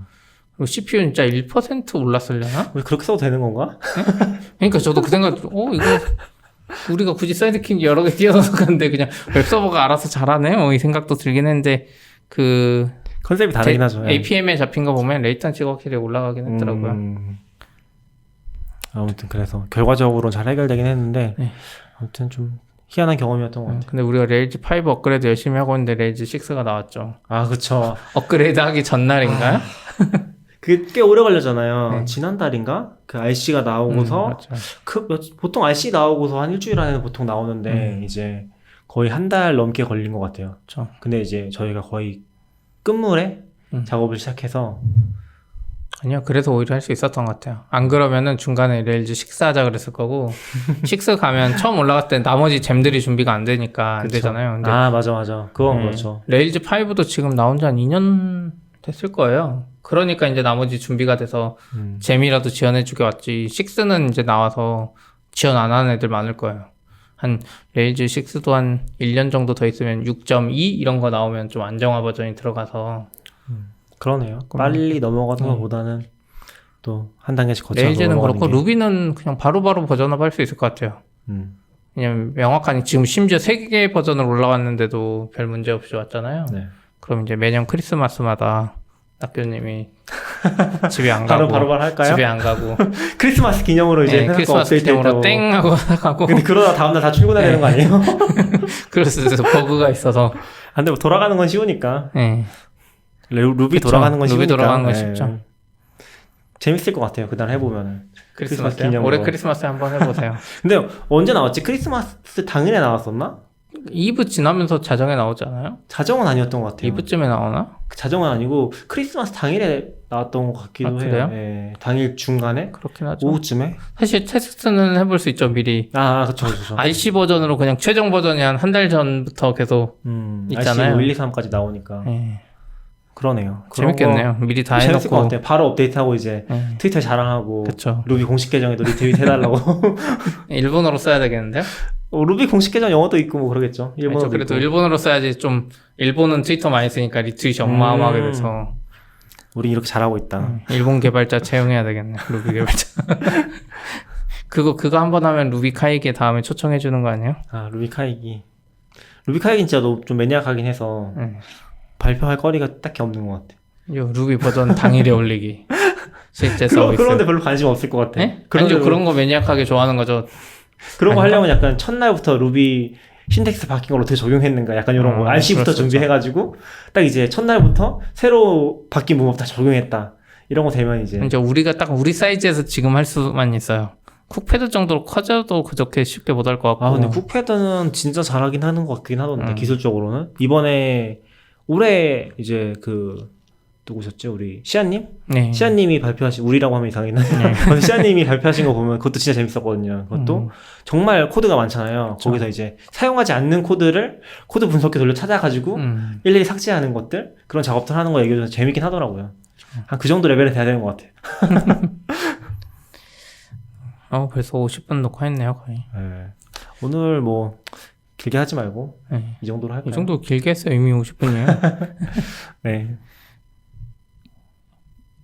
[SPEAKER 2] 그리고 CPU 진짜 1% 올랐으려나?
[SPEAKER 1] 왜 그렇게 써도 되는 건가?
[SPEAKER 2] 그러니까 저도 그 생각 이거 우리가 굳이 사이드킥 여러 개 띄어서 가는데 그냥 웹서버가 알아서 잘하네 이 생각도 들긴 했는데 그
[SPEAKER 1] 컨셉이 다르긴 하죠. 예.
[SPEAKER 2] APM에 잡힌 거 보면 레이턴치가 확실히 올라가긴 했더라고요.
[SPEAKER 1] 아무튼 그래서 결과적으로 잘 해결되긴 했는데
[SPEAKER 2] 네.
[SPEAKER 1] 아무튼 좀 희한한 경험이었던 것 같아요.
[SPEAKER 2] 근데 우리가 레일즈 5 업그레이드 열심히 하고 있는데 레일즈 6가 나왔죠.
[SPEAKER 1] 그쵸.
[SPEAKER 2] 업그레이드 하기 전날인가요?
[SPEAKER 1] 그게 꽤 오래 걸렸잖아요.
[SPEAKER 2] 네.
[SPEAKER 1] 지난달인가? 그 RC가 나오고서
[SPEAKER 2] 맞죠.
[SPEAKER 1] 보통 RC 나오고서 한 일주일 안에 보통 나오는데 이제 거의 한 달 넘게 걸린 것 같아요.
[SPEAKER 2] 그쵸.
[SPEAKER 1] 근데 이제 저희가 거의 끝물에 작업을 시작해서
[SPEAKER 2] 아니요, 그래서 오히려 할 수 있었던 것 같아요. 안 그러면은 중간에 레일즈 6 하자 그랬을 거고 6 가면 처음 올라갔을 때 나머지 잼들이 준비가 안 되니까 안
[SPEAKER 1] 그쵸.
[SPEAKER 2] 되잖아요. 근데
[SPEAKER 1] 맞아. 그건 그렇죠.
[SPEAKER 2] 레일즈 5도 지금 나온 지 한 2년 됐을 거예요. 그러니까 이제 나머지 준비가 돼서 잼이라도 지원해주게 왔지. 6는 이제 나와서 지원 안 하는 애들 많을 거예요. 한 레일즈 6도 한 1년 정도 더 있으면 6.2 이런 거 나오면 좀 안정화 버전이 들어가서
[SPEAKER 1] 그러네요. 빨리 넘어가는 것보다는 또 한 단계씩 거쳐서
[SPEAKER 2] 레일즈는
[SPEAKER 1] 넘어가는
[SPEAKER 2] 그렇고
[SPEAKER 1] 게.
[SPEAKER 2] 루비는 그냥 바로바로 버전업 할 수 있을 것 같아요. 왜냐면 명확하니 지금 심지어 3개 버전으로 올라왔는데도 별 문제 없이 왔잖아요.
[SPEAKER 1] 네.
[SPEAKER 2] 그럼 이제 매년 크리스마스마다 낙교님이 집에 안 가고
[SPEAKER 1] 바로 할까요?
[SPEAKER 2] 집에 안 가고
[SPEAKER 1] 크리스마스 기념으로 이제 해놓고
[SPEAKER 2] 크리스마스 기념으로 땡 하고 가고
[SPEAKER 1] 근데 그러다 다음날 다 출근해야 되는 거 아니에요?
[SPEAKER 2] 그럴 수도 있어서 버그가 있어서
[SPEAKER 1] 근데 뭐 돌아가는 건 쉬우니까.
[SPEAKER 2] 네.
[SPEAKER 1] 루비
[SPEAKER 2] 그쵸.
[SPEAKER 1] 돌아가는 건
[SPEAKER 2] 루비
[SPEAKER 1] 쉬우니까.
[SPEAKER 2] 돌아가는 건
[SPEAKER 1] 네.
[SPEAKER 2] 쉽죠.
[SPEAKER 1] 재밌을 것 같아요. 그날 해보면은.
[SPEAKER 2] 크리스마스요?
[SPEAKER 1] 기념으로.
[SPEAKER 2] 올해 크리스마스에 한번 해보세요.
[SPEAKER 1] 근데 언제 나왔지? 크리스마스 당일에 나왔었나?
[SPEAKER 2] 2부 지나면서 자정에 나오지 않아요?
[SPEAKER 1] 자정은 아니었던 것 같아요.
[SPEAKER 2] 2부쯤에 나오나?
[SPEAKER 1] 자정은 아니고 크리스마스 당일에 나왔던 것 같기도 해요.
[SPEAKER 2] 그래요?
[SPEAKER 1] 예, 당일 중간에?
[SPEAKER 2] 그렇긴 하죠.
[SPEAKER 1] 오후쯤에?
[SPEAKER 2] 사실 테스트는 해볼 수 있죠, 미리.
[SPEAKER 1] 그쵸.
[SPEAKER 2] RC 버전으로 그냥 최종 버전이 한 달 전부터 계속 있잖아요.
[SPEAKER 1] RC 1, 2, 3까지 나오니까.
[SPEAKER 2] 네.
[SPEAKER 1] 그러네요.
[SPEAKER 2] 재밌겠네요. 미리 다
[SPEAKER 1] 재밌을 것
[SPEAKER 2] 해놓고.
[SPEAKER 1] 같아요. 바로 업데이트하고 이제 트위터에 자랑하고.
[SPEAKER 2] 그쵸.
[SPEAKER 1] 루비 공식 계정에도 리트윗 해달라고.
[SPEAKER 2] 일본어로 써야 되겠는데요?
[SPEAKER 1] 루비 공식 계정 영어도 있고 뭐 그러겠죠. 일본어도
[SPEAKER 2] 그래도
[SPEAKER 1] 있고.
[SPEAKER 2] 일본어로 써야지 좀 일본은 트위터 많이 쓰니까 리트윗이 어마어마하게 돼서
[SPEAKER 1] 우리 이렇게 잘하고 있다.
[SPEAKER 2] 일본 개발자 채용해야 되겠네. 루비 개발자. 그거 한번 하면 루비 카이게 다음에 초청해 주는 거 아니에요?
[SPEAKER 1] 루비 카이기. 루비 카이기 진짜 좀 매니악하긴 해서 발표할 거리가 딱히 없는 것 같아.
[SPEAKER 2] 루비 버전 당일에 올리기. 실제 서비스.
[SPEAKER 1] 그런데 별로 관심 없을 것 같아.
[SPEAKER 2] 네? 아니죠. 그런 거 매니악하게 좋아하는 거죠.
[SPEAKER 1] 그런 거 하려면 약간 첫날부터 루비 신텍스 바뀐 걸 어떻게 적용했는가 약간 이런 거 RC부터 준비해가지고 딱 이제 첫날부터 새로 바뀐 문법 다 적용했다 이런 거 되면 이제
[SPEAKER 2] 우리가 딱 우리 사이즈에서 지금 할 수만 있어요. 쿡패드 정도로 커져도 그렇게 쉽게 못 할 것 같고.
[SPEAKER 1] 근데 쿡패드는 진짜 잘하긴 하는 것 같긴 하던데 기술적으로는 이번에 올해 이제 누구셨죠? 우리 시아님?
[SPEAKER 2] 네.
[SPEAKER 1] 시아님이 발표하신 우리라고 하면 이상했나? 시아님이 발표하신 거 보면 그것도 진짜 재밌었거든요. 그것도 정말 코드가 많잖아요.
[SPEAKER 2] 그쵸.
[SPEAKER 1] 거기서 이제 사용하지 않는 코드를 코드 분석기 돌려 찾아가지고 일일이 삭제하는 것들 그런 작업들 하는 거 얘기해줘서 재밌긴 하더라고요. 한 그 정도 레벨에 돼야 되는 것 같아요.
[SPEAKER 2] 벌써 50분 녹화했네요, 거의.
[SPEAKER 1] 네. 오늘 뭐 길게 하지 말고 이 정도로 할까요?
[SPEAKER 2] 이 정도 길게 했어요. 이미 50분이에요.
[SPEAKER 1] 네.